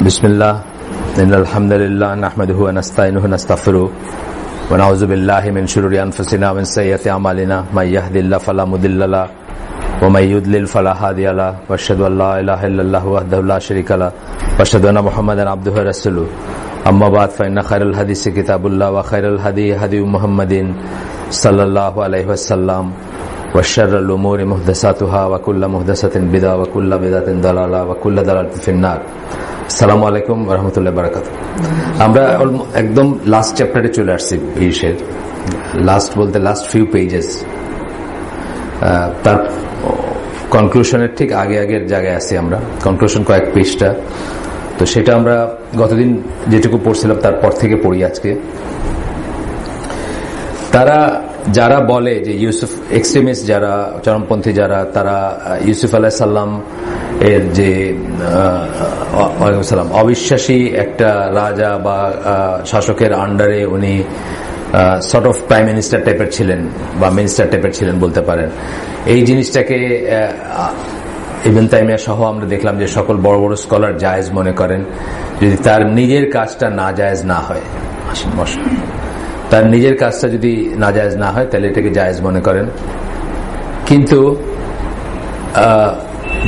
बिस्मिल्लाह इन्नल हम्दुलिल्लाह नहमदुहु व नस्तईनुहु व नस्तगफिरुहु व नऊज़ु बिल्लाहि मिन शुरूरि अनफुसिना व मिन सय्यिआति अमालिना मय यहदिल्लाहु फला मुदिल्ल लहु व मय युद्लिल फला हादिय लहु व अशहदु अन ला इलाहा इल्लल्लाहु वहदहु ला शरीका लहु व अशहदु अन्ना मुहम्मदन अब्दुहु व रसूलुहु अम्मा बाद फइन्न खैरल हदीसि किताबुल्लाह व खैरल हदी हदी मुहम्मदिन सल्लल्लाहु अलैहि वसल्लम व शर्रुल उमूरि मुहदसातुहा व कुल्लु मुहदसातिन बिदअह व कुल्लु बिदअतिन दलाला व कुल्लु दलालातिन फिन्नार। আসসালামু আলাইকুম ওয়া রাহমাতুল্লাহি ওয়া বারাকাতুহু। আমরা একদম লাস্ট চ্যাপ্টারে চলে আসছি, ইশের লাস্ট বলতে লাস্ট ফিউ পেজেস, তার কনক্লুশনের ঠিক আগের জায়গায় আছি আমরা। কনক্লুশন কয়েক পেজটা, তো সেটা আমরা গতদিন যেটুকু পড়ছিলাম তারপর থেকে পড়ি আজকে। তারা যারা বলে যে ইউসুফ এক্সট্রিমিস্ট, যারা চরমপন্থী, যারা তারা ইউসুফ আলাইহিস সালাম এর যে অবিশ্বাসী একটা রাজা বা শাসকের আন্ডারে উনি সর্ট অফ প্রাইম মিনিস্টার টাইপের ছিলেন বা মিনিস্টার টাইপের ছিলেন বলতে পারেন, এই জিনিসটাকে ইবনে তাইমিয়া সহ আমরা দেখলাম যে সকল বড় বড় স্কলার জায়েজ মনে করেন যদি তার নিজের কাজটা না জায়েজ না হয়, তার নিজের কাজটা যদি না জায়েজ না হয় তাহলে এটাকে জায়েজ মনে করেন। কিন্তু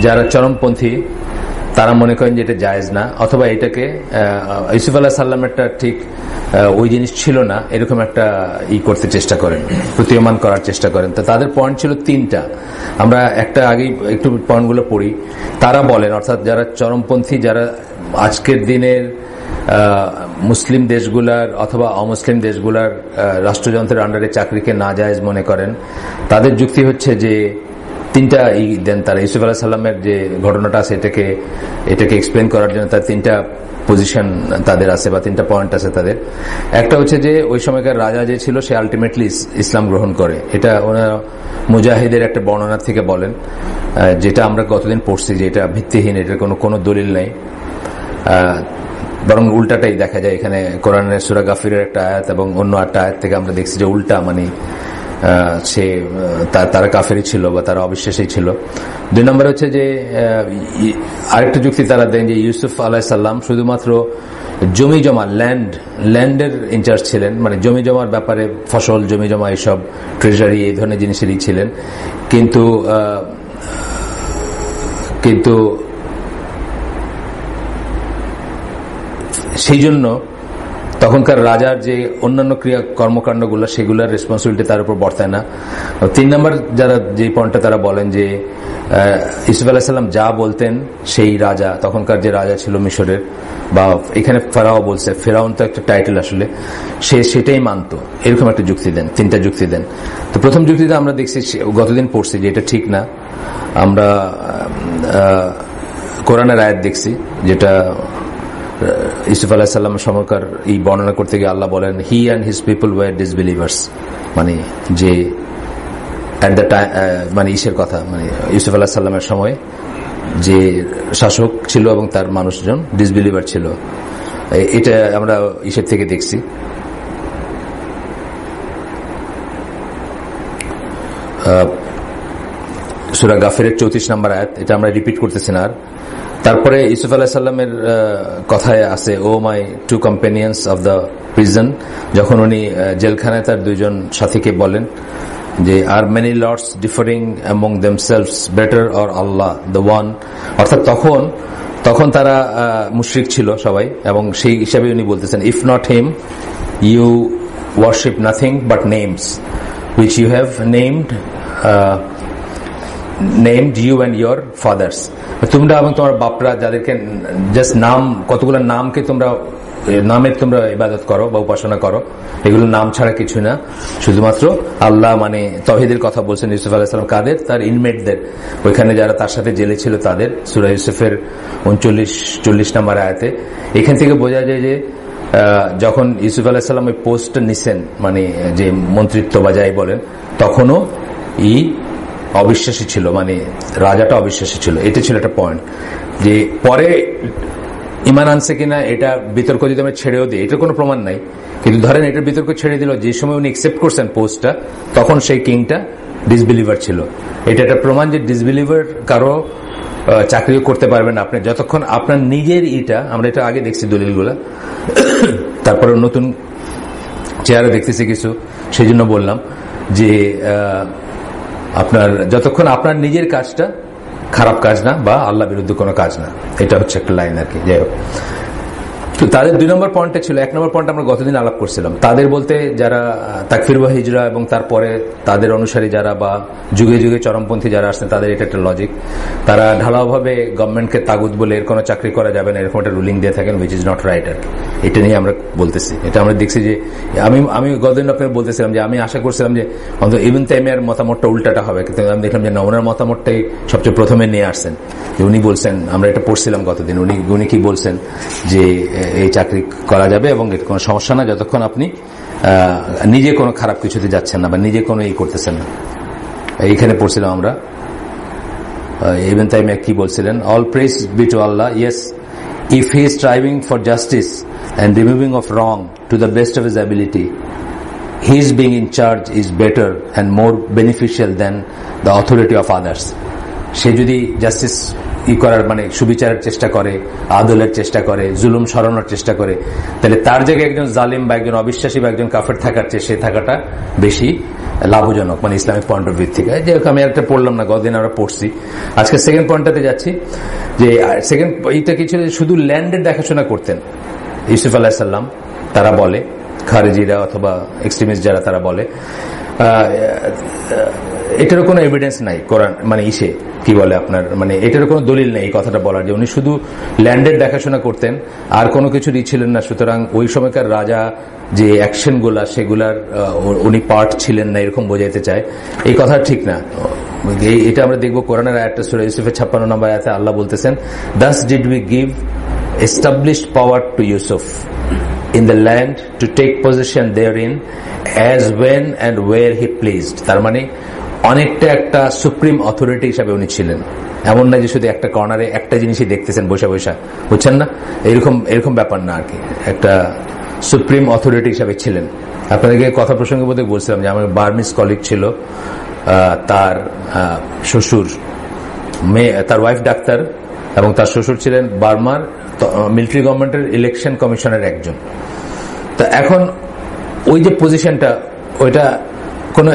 যারা চরমপন্থী তারা মনে করেন যে এটা জায়েজ না, অথবা এটাকে ইউসুফ আলাইহিস সালামেরটা ঠিক ওই জিনিস ছিল না এরকম একটা করতে চেষ্টা করেন, প্রতীয়মান করার চেষ্টা করেন। তো তাদের পয়েন্ট ছিল তিনটা, আমরা একটা আগেই একটু পয়েন্টগুলো পড়ি। তারা বলেন, অর্থাৎ যারা চরমপন্থী, যারা আজকের দিনের মুসলিম দেশগুলার অথবা অমুসলিম দেশগুলার রাষ্ট্রযন্ত্রের আন্ডারে চাকরিকে নাজায়েজ মনে করেন, তাদের যুক্তি হচ্ছে যে তিনটা দেন তারা ইউসুফ আলাইহিস সালামের যে ঘটনাটা আছে এটাকে এক্সপ্লেন করার জন্য তার তিনটা পজিশন তাদের আছে বা তিনটা পয়েন্ট আছে তাদের। একটা হচ্ছে যে ওই সময়কার রাজা যে ছিল সে আলটিমেটলি ইসলাম গ্রহণ করে, এটা ওনারা মুজাহিদের একটা বর্ণনা থেকে বলেন, যেটা আমরা গতদিন পড়ছি যে এটা ভিত্তিহীন, এটার কোনো দলিল নেই, বরং উল্টাটাই দেখা যায় এখানে কোরআনের সূরা গাফিরের একটা আয়াত এবং অন্য একটা আয়াত থেকে আমরা দেখছি যে উল্টা, মানে সে তারা কাফেরই ছিল বা তারা অবিশ্বাসী ছিল। দুই নম্বর হচ্ছে যে আরেকটা যুক্তি তারা দেন যে ইউসুফ আলাইহিস সালাম শুধুমাত্র জমি জমা ল্যান্ডের ইনচার্জ ছিলেন, মানে জমি জমার ব্যাপারে ফসল জমি জমা এইসব ট্রেজারি এই ধরনের জিনিসেরই ছিলেন, কিন্তু সেই জন্য তখনকার রাজার যে অন্যান্য ক্রিয়া কর্মকাণ্ডগুলো সেগুলোর রেসপন্সিবিলিটি তার উপর বর্তায় না। তিন নম্বর যারা যে পয়েন্টটা তারা বলেন যে ইউসুফ আলাইহিস সালাম যা বলতেন সেই রাজা, তখনকার যে রাজা ছিল মিশরের, বা এখানে ফেরাও বলছে, ফেরাউন তো একটা টাইটেল আসলে, সে সেটাই মানত, এরকম একটা যুক্তি দেন, তিনটা যুক্তি দেন। তো প্রথম যুক্তিতে আমরা দেখছি, গতদিন পড়ছি যে এটা ঠিক না। আমরা কোরআনের আয়াত দেখছি যেটা ইউসুফ আলাইহিস সালামের সময়কার এই বর্ণনা করতে গিয়ে আল্লাহ বলেন he and his people were disbelievers, মানে যে এট দ্য টাইম, মানে ইসের কথা, মানে ইউসুফ আলাইহিস সালামের সময় যে শাসক ছিল এবং তার মানুষজন ডিসবিলিভার ছিল, এটা আমরা ইসের থেকে দেখছি। সূরা গাফিরের 34 নম্বর আয়াত, এটা আমরা রিপিট করতেছি না। আর তারপরে ইউসুফ আলাইহিস সালামের কথায় আছে O my two companions of the prison, যখন উনি জেলখানায় তার দুইজন সাথীকে বলেন যে are many lords differing among themselves better or Allah the one, অর্থাৎ তখন তারা মুশরিক ছিল সবাই, এবং সেই হিসাবে উনি বলতেছেন if not him you worship nothing but names which you have named you and your fathers, তোমরা এবং তোমার বাপরা যাদেরকে জাস্ট নাম, কতগুলো নামকে নামের তোমরা ইবাদত করো বা উপাসনা করো, এগুলো নাম ছাড়া কিছু না, শুধুমাত্র আল্লাহ, মানে তাওহীদের কথা বলছেন ইউসুফ আলাইহিস সালাম। কাদের? তার ইনমেটদের, ওইখানে যারা তার সাথে জেলে ছিল তাদের, সূরা ইউসুফের 39-40 নম্বর আয়াতে। এখান থেকে বোঝা যায় যে যখন ইউসুফ আলাইহিস সালাম ওই পোস্টটা নিছেন, মানে যে মন্ত্রিত্ব বা যাই বলেন, তখনও অবিশ্বাসী ছিল, মানে রাজাটা অবিশ্বাসী ছিল। এটা ছিল একটা পয়েন্ট। যে পরে ইমান আনছে কিনা এটা বিতর্ক যদি আমরা ছেড়েও দিই, এটার কোনো প্রমাণ নাই, কিন্তু ধরেন এটার বিতর্ক ছেড়ে দিল, যে সময় উনি একসেপ্ট করছেন পোস্টটা তখন সেই কিংটা ডিসবিলিভার ছিল। এটা একটা প্রমাণ যে ডিসবিলিভার কারো চাকরিও করতে পারবেন আপনি যতক্ষণ আপনার নিজের আমরা এটা আগে দেখছি দলিলগুলা, তারপরে নতুন চেহারা দেখতেছি কিছু, সেই জন্য বললাম যে আপনার যতক্ষণ আপনার নিজের কাজটা খারাপ কাজ না বা আল্লাহ বিরুদ্ধে কোনো কাজ না, এটা হচ্ছে একটা লাইন আর কি। যাই হোক, তো তাদের 2 নম্বর পয়েন্টে ছিল। 1 নম্বর পয়েন্ট আমরা গতদিন আলাপ করছিলাম। তাদের বলতে যারা তাকফির বা হিজরা এবং তারপরে তাদের অনুসারী যারা বা যুগে যুগে চরমপন্থী যারা আসছেন, তাদের এটা একটা লজিক। তারা ঢালাওভাবে গভর্নমেন্টকে তাগুত বলে এর কোনো চাকরি করা যাবে না এরকম একটা রুলিং দিয়ে থাকেন, উইচ ইজ নট রাইট আর কি। এটা নিয়ে আমরা বলতেছি, এটা আমরা দেখছি যে আমি গতদিন আপনাকে বলতেছিলাম যে আমি আশা করছিলাম যে অন্তত ইবনে তাইমিয়ার মতামতটা উল্টাটা হবে, কিন্তু আমি দেখলাম যে ওনার মতামতটাই সবচেয়ে প্রথমে নিয়ে আসছেন। উনি বলছেন, আমরা এটা পড়ছিলাম গতদিন, উনি কি বলছেন যে এই চাকরি করা যাবে এবং এর কোনো সমস্যা না যতক্ষণ আপনি নিজে কোনো খারাপ কিছুতে যাচ্ছেন না বা নিজে কোনো করতেছেন না। এইখানে পড়ছিলাম আমরা ইবনে তাইমিয়া কি বলছিলেন, all praise be to Allah, yes, if he is striving for justice and removing of wrong to the best of his ability, his being in charge is better and more beneficial than the authority of others. সে যদি justice করার মানে সুবিচারের চেষ্টা করে, আদলের চেষ্টা করে, জুলুম সরানোর চেষ্টা করে, তাহলে তার জায়গায় একজন জালিম বা একজন অবিশ্বাসী বা একজন কাফের থাকার চেয়ে সে থাকাটা বেশি লাভজনক, মানে ইসলামিক পয়েন্ট অফ ভিউ থেকে। যে আমি একটা পড়লাম না, গতদিন আমরা পড়ছি। আজকে সেকেন্ড পয়েন্টটাতে যাচ্ছি, যে সেকেন্ড এইটা কি ছিল, শুধু ল্যান্ডের দেখাশোনা করতেন ইউসুফ আলাইহিস সালাম, তারা বলে, খারেজিরা অথবা এক্সট্রিমিস্ট যারা, তারা বলে এটারও কোনো এভিডেন্স নাই কোরআন, মানে কি বলে আপনার, মানে এটারও কোনো দলিল নেই এই কথাটা বলার যে উনি শুধু ল্যান্ডের দেখাশোনা করতেন আর কোনো কিছুরই ছিলেন না। সুতরাং ওই সময়কার রাজা যে অ্যাকশন গুলা সেগুলার উনি পার্ট ছিলেন না, এরকম বোঝাইতে চায়। এই কথা ঠিক না। এটা আমরা দেখবো কোরআনের আয়াতটা সূরা ইউসুফের 56 নম্বর আয়াতে আল্লাহ বলতেছেন, thus did we give established power to Yusuf in the land to take possession therein as when and where he pleased. তার মানে অনেকটা একটা সুপ্রিম অথরিটি হিসাবে উনি ছিলেন। এমন না যে শুধু একটা কর্নারে একটা জিনিসই দেখতেছেন বসে বসে, বুঝছেন না, এরকম ব্যাপার না আর কি। একটা সুপ্রিম অথরিটি হিসাবে ছিলেন। আপনাদেরকে কথা প্রসঙ্গে বোধহয় বলছিলাম যে আমার বার্মিজ কলিগ ছিল, তার শ্বশুর তার ওয়াইফ ডাক্তার এবং তার শ্বশুর ছিলেন বার্মার মিলিটারি গভর্নমেন্টের ইলেকশন কমিশনের একজন। তো এখন ওই যে পজিশনটা, ওইটা কোনো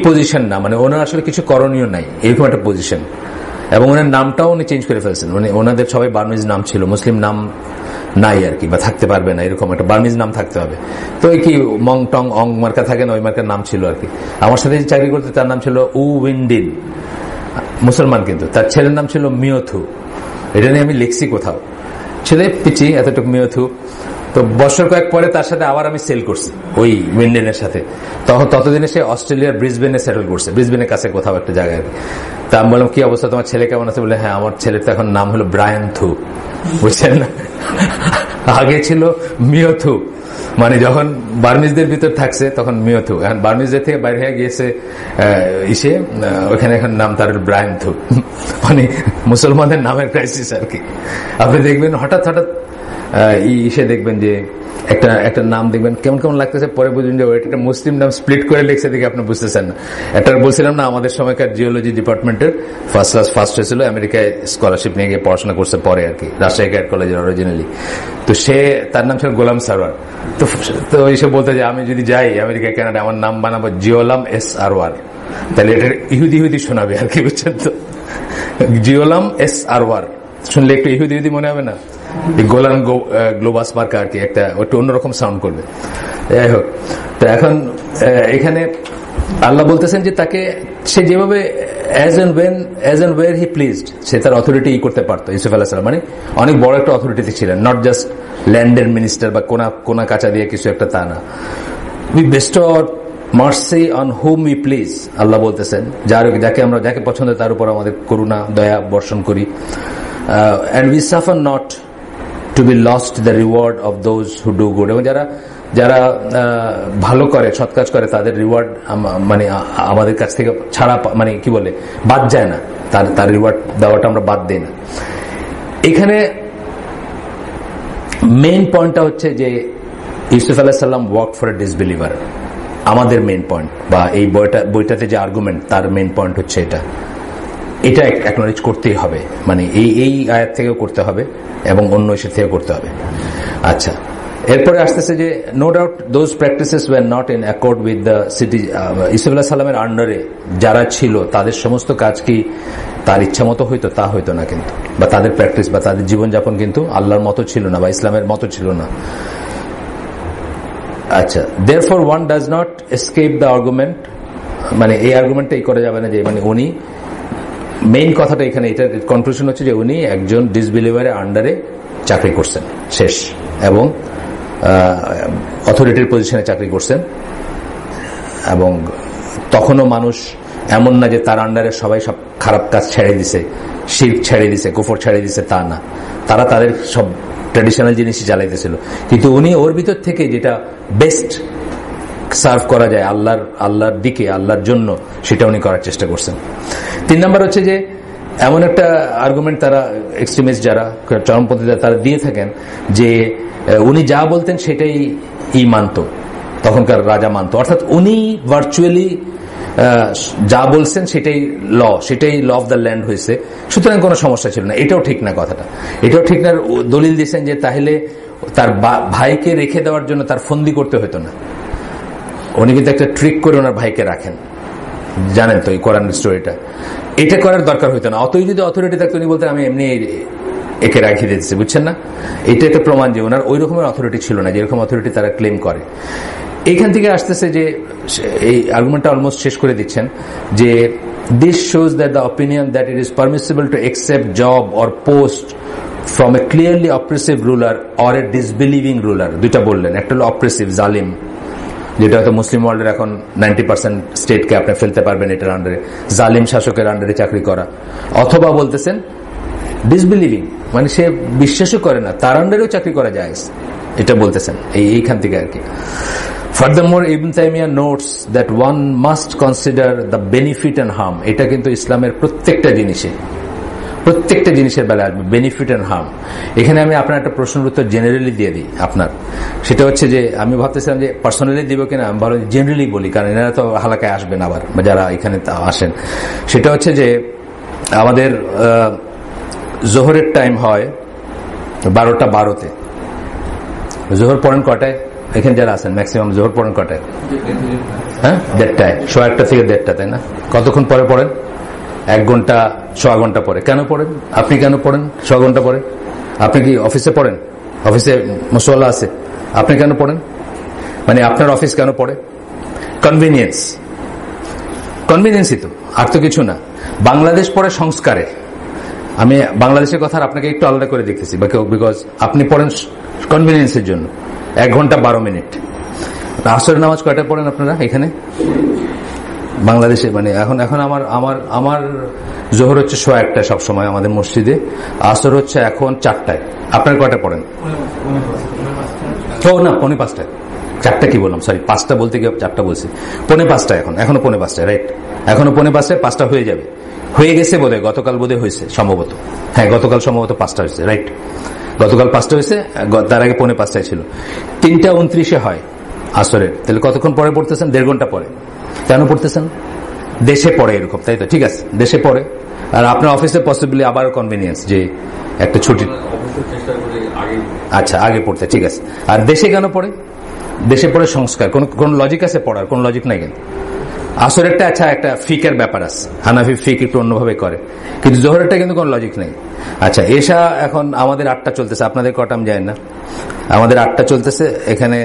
পজিশন না, মানে ওনার আসলে কিছু করণীয় নাই, এরকম একটা পজিশন। এবং ওনার নামটাও উনি চেঞ্জ করে ফেলছেন। ওনাদের সবাই বার্মিজ নাম ছিল, মুসলিম নাম নাই আর কি, বা থাকতে পারবে না, এরকম একটা বার্মিজ নাম থাকতে হবে। তো ওই কি মং টং অং মার্কা থাকে না, ওই মার্কার নাম ছিল আর কি। আমার সাথে যে চাকরি করতে তার নাম ছিল উ উইন্ডিন, মুসলমান, কিন্তু তার ছেলের নাম ছিল মিয়থু। এটা নিয়ে আমি লিখছি কোথাও, ছেলে পিচি এতটুকু মিয়থু। তো বছর কয়েক পরে তার সাথে আবার আমি সেল করছি ওই উইন্ডেনের সাথে। ততদিনে সে অস্ট্রেলিয়ার ব্রিসবেনে সেটেল করছে, ব্রিসবেনের কাছে কোথাও একটা জায়গায়। তা আমি বললাম কি অবস্থা, তোমার ছেলে কেমন আছে? বলে হ্যাঁ, আমার ছেলের তো এখন নাম হলো ব্রায়ান থু, বুঝছেন না, আগে ছিল মিয়থু। মানে যখন বার্মিজদের ভিতর থাকছে তখন মিয়থু, এখন বার্মিজদের থেকে বাইরে হয়ে গিয়েছে ওখানে এখন নাম তার ব্রায়ান থু। মানে মুসলমানদের নামের ক্রাইসিস আর কি। আপনি দেখবেন হঠাৎ দেখবেন যে একটা নাম দেখবেন কেমন কেমন লাগতেছে, পরে বুঝবেন যে ওইটা একটা মুসলিম নাম স্প্লিট করে লিখছে দেখে আপনি বুঝতেছেন না। একটা বলছিলাম না, আমাদের সময়কার জিওলজি ডিপার্টমেন্টের ফার্স্ট হয়েছিল, আমেরিকায় স্কলারশিপ নিয়ে গিয়ে পড়াশোনা করছে পরে আর কি, রাজশাহী ক্যাডেট কলেজের অরিজিনালি। তো তার নাম ছিল গোলাম সারওয়ার। তো এইসব বলতে যে আমি যদি যাই আমেরিকা কানাডা, আমার নাম বানাবো জিওলাম এস আরওয়ার, তাহলে এটা ইহুদি শোনাবে আর কি, বুঝছেন তো। জিওলাম এস আরওয়ার শুনলে একটু ইহুদি মনে হবে না? গোলান গ্লোবাস মার্কা আর কি, একটা অন্যরকম সাউন্ড করবে। যাই হোক, তো এখন এখানে আল্লাহ বলতেছেন যে তাকে সে যেভাবে as and where he pleased, সে তার অথরিটি করতে পারতো। ইউসুফ আলাইহিস সালাম মানে অনেক বড় একটা অথরিটিতে ছিলেন, নট জাস্ট ল্যান্ডের মিনিস্টার বা কোনা কাঁচা দিয়ে কিছু একটা, তা না। We bestow mercy on whom we please, আল্লাহ বলতেছেন যাকে পছন্দ তার উপর আমাদের করুণা দয়া বর্ষণ করি। and we suffer not to be lost the reward of those who do good, এবং যারা ভালো করে, সৎ কাজ করে, তাদের রিওয়ার্ড মানে আমাদের কাছ থেকে ছাড়া, মানে কি বলে, বাদ যায় না, তার রিওয়ার্ড দেওয়াটা আমরা বাদ দিই না। এখানে মেইন পয়েন্টটা হচ্ছে যে ইউসুফ আলাইহিস সালাম ওয়ার্ক ফর এ ডিসবিলিভার। আমাদের মেইন পয়েন্ট বা এই বইটাতে যে আর্গুমেন্ট, তার মেইন পয়েন্ট হচ্ছে এটা। এটা অ্যাকনোলেজ করতেই হবে, মানে এই আয়াত থেকেও করতে হবে এবং অন্য ইস্যু থেকে করতে হবে। আচ্ছা, এরপরে আসতেছে যে no doubt those practices were not in accord with the city. Yusuf আলাইহিস সালামের আন্ডারে যারা ছিল তাদের সমস্ত কাজ কি তার ইচ্ছা মতো হইতো? তা হইতো না কিন্তু, বা তাদের প্র্যাকটিস বা তাদের জীবনযাপন কিন্তু আল্লাহর মতো ছিল না বা ইসলামের মতো ছিল না। আচ্ছা, therefore one does not escape the argument, মানে এই আর্গুমেন্টটা করা যাবে না যে মানে উনি মেইন কথাটা এখানে এটা কনক্লুশন হচ্ছে যে উনি একজন ডিসবিলিভারের আন্ডারে চাকরি করছেন শেষ, এবং অথরিটির পজিশনে চাকরি করছেন, এবং তখনও মানুষ এমন না যে তার আন্ডারে সবাই সব খারাপ কাজ ছেড়ে দিছে, শিরক ছেড়ে দিছে, কুফর ছেড়ে দিছে, তা না। তারা তাদের সব ট্র্যাডিশনাল জিনিসই চালাইতেছিল, কিন্তু উনি ওর ভিতর থেকে যেটা বেস্ট সার্ভ করা যায় আল্লাহর দিকে, আল্লাহর জন্য, সেটা উনি করার চেষ্টা করছেন। 3 নম্বর হচ্ছে যে এমন একটা আর্গুমেন্ট তারা এক্সট্রিমিস্ট যারা চরমপন্থীরা তারা দিয়ে থাকেন যে উনি যা বলতেন সেটাই মানত, তখনকার রাজা মানত, অর্থাৎ উনি ভার্চুয়ালি যা বলছেন সেটাই ল অফ দ্য ল্যান্ড হয়েছে, সুতরাং কোনো সমস্যা ছিল না। এটাও ঠিক না, কথাটা এটাও ঠিক না। দলিল দিয়েছেন যে তাহলে তার ভাইকে রেখে দেওয়ার জন্য তার ফন্দি করতে হতো না, উনি কিন্তু একটা ট্রিক করে ওনার ভাইকে রাখেন, জানেন তো এই কোরআন স্টোরিটা, এটা করার দরকার হইতো না। অতই যদি অথরিটি থাকতো উনি বলতেন আমি এমনি একে রাখিয়ে দিতেছি, বুঝছেন না? এটা একটা প্রমাণ যে ওনার ওই রকমের অথরিটি ছিল না যেরকম অথরিটি তারা ক্লেম করে। এইখান থেকে আসতেছে যে এই আর্গুমেন্টটা অলমোস্ট শেষ করে দিচ্ছেন যে this shows that the opinion that it is permissible to accept job or post from a clearly oppressive ruler or a disbelieving ruler, দুইটা বললেন, একটা হলো অপ্রেসিভ জালিম, যেটা হয়তো মুসলিম ওয়ার্ল্ডের এখন 90% স্টেটকে আপনি ফেলতে পারবেন এটার আন্ডারে, জালিম শাসকের আন্ডারে চাকরি করা, অথবা বলতেছেন ডিসবিলিভিং, মানে সে বিশ্বাসও করে না, তার আন্ডারেও চাকরি করা যায়, এটা বলতেছেন এইখান থেকে আর কি। Furthermore, Ibn Taymiyyah notes that one must consider the benefit and harm. এটা কিন্তু ইসলামের প্রত্যেকটা জিনিসের বেলায় আসবে, বেনিফিট এন্ড হার্ম। এখানে আমি আপনার একটা প্রশ্নের উত্তর জেনারেলি দিয়ে দিই আপনার, সেটা হচ্ছে যে আমি ভাবতেছিলাম যে পার্সোনালি দিব কিনা, আমি ভালো জেনারেলি বলি, কারণ এনারা তো হালাকায় আসবেন আবার, যারা এখানে আসেন। সেটা হচ্ছে যে আমাদের জোহরের টাইম হয় 12:12, জোহর পড়েন কটায়? এখানে যারা আছেন ম্যাক্সিমাম জোহর পড়েন কটায়? হ্যাঁ, 1:30, 1:30 থেকে 1:30, তাই না? কতক্ষণ পরে পড়েন? 1 ঘন্টা 6 ঘন্টা পরে। কেন পড়েন? আপনি কেন পড়েন 6 ঘন্টা পরে? আপনি কি অফিসে পড়েন? অফিসে মুসল্লা আছে, আপনি কেন পড়েন? মানে আপনার অফিস কেন পড়ে? কনভিনিয়েন্সই তো, আর তো কিছু না। বাংলাদেশ পড়ে সংস্কারে। আমি বাংলাদেশের কথা আপনাকে একটু আলাদা করে দেখতেছি, বিকজ আপনি পড়েন কনভিনিয়েন্সের জন্য 1 ঘন্টা 12 মিনিট। আসরের নামাজ কয়টা পড়েন আপনারা এখানে বাংলাদেশে? মানে এখন আমার জোহর হচ্ছে 1:15 সবসময় আমাদের মসজিদে, আসর হচ্ছে এখন 4টায়। আপনার কয়টা পড়েন? ও না, 4:45। 4টা কি বললাম, সরি, 5টা বলতে গিয়ে 4টা বলছি। 4:45 এখনো 4:45, রাইট? এখনো 4:45, 5টা হয়ে যাবে, হয়ে গেছে বোধহয়, গতকাল বোধহয় হয়েছে সম্ভবত। হ্যাঁ, গতকাল সম্ভবত 5টা হয়েছে, রাইট? গতকাল 5টা হয়েছে, তার আগে 4:45 ছিল। 3:29 হয় আসরের, তাহলে কতক্ষণ পরে পড়তেছেন? 1.5 ঘন্টা পরে। কেন পড়তেছেন? দেশে পড়ে এরকম, তাই তো? ঠিক আছে, দেশে পড়ে। আর আপনার অফিসে পসিবলি আবার কনভিনিয়েন্স যে একটা ছুটি, আচ্ছা আগে পড়তে, ঠিক আছে। আর দেশে কেন পড়ে? দেশে পড়ে সংস্কার। কোন লজিক আছে পড়ার? কোন লজিক নাই কিন্তু। আসরেরটা আচ্ছা একটা ফিকের ব্যাপার আছে, হানাফি ফিক একটু অন্যভাবে করে, কিন্তু জোহরেরটা কিন্তু কোন লজিক নেই। আচ্ছা, এশা এখন আমাদের 8টা চলতেছে, আপনাদের কটা আমি জানি না, আমাদের 8টা চলতেছে এখানে।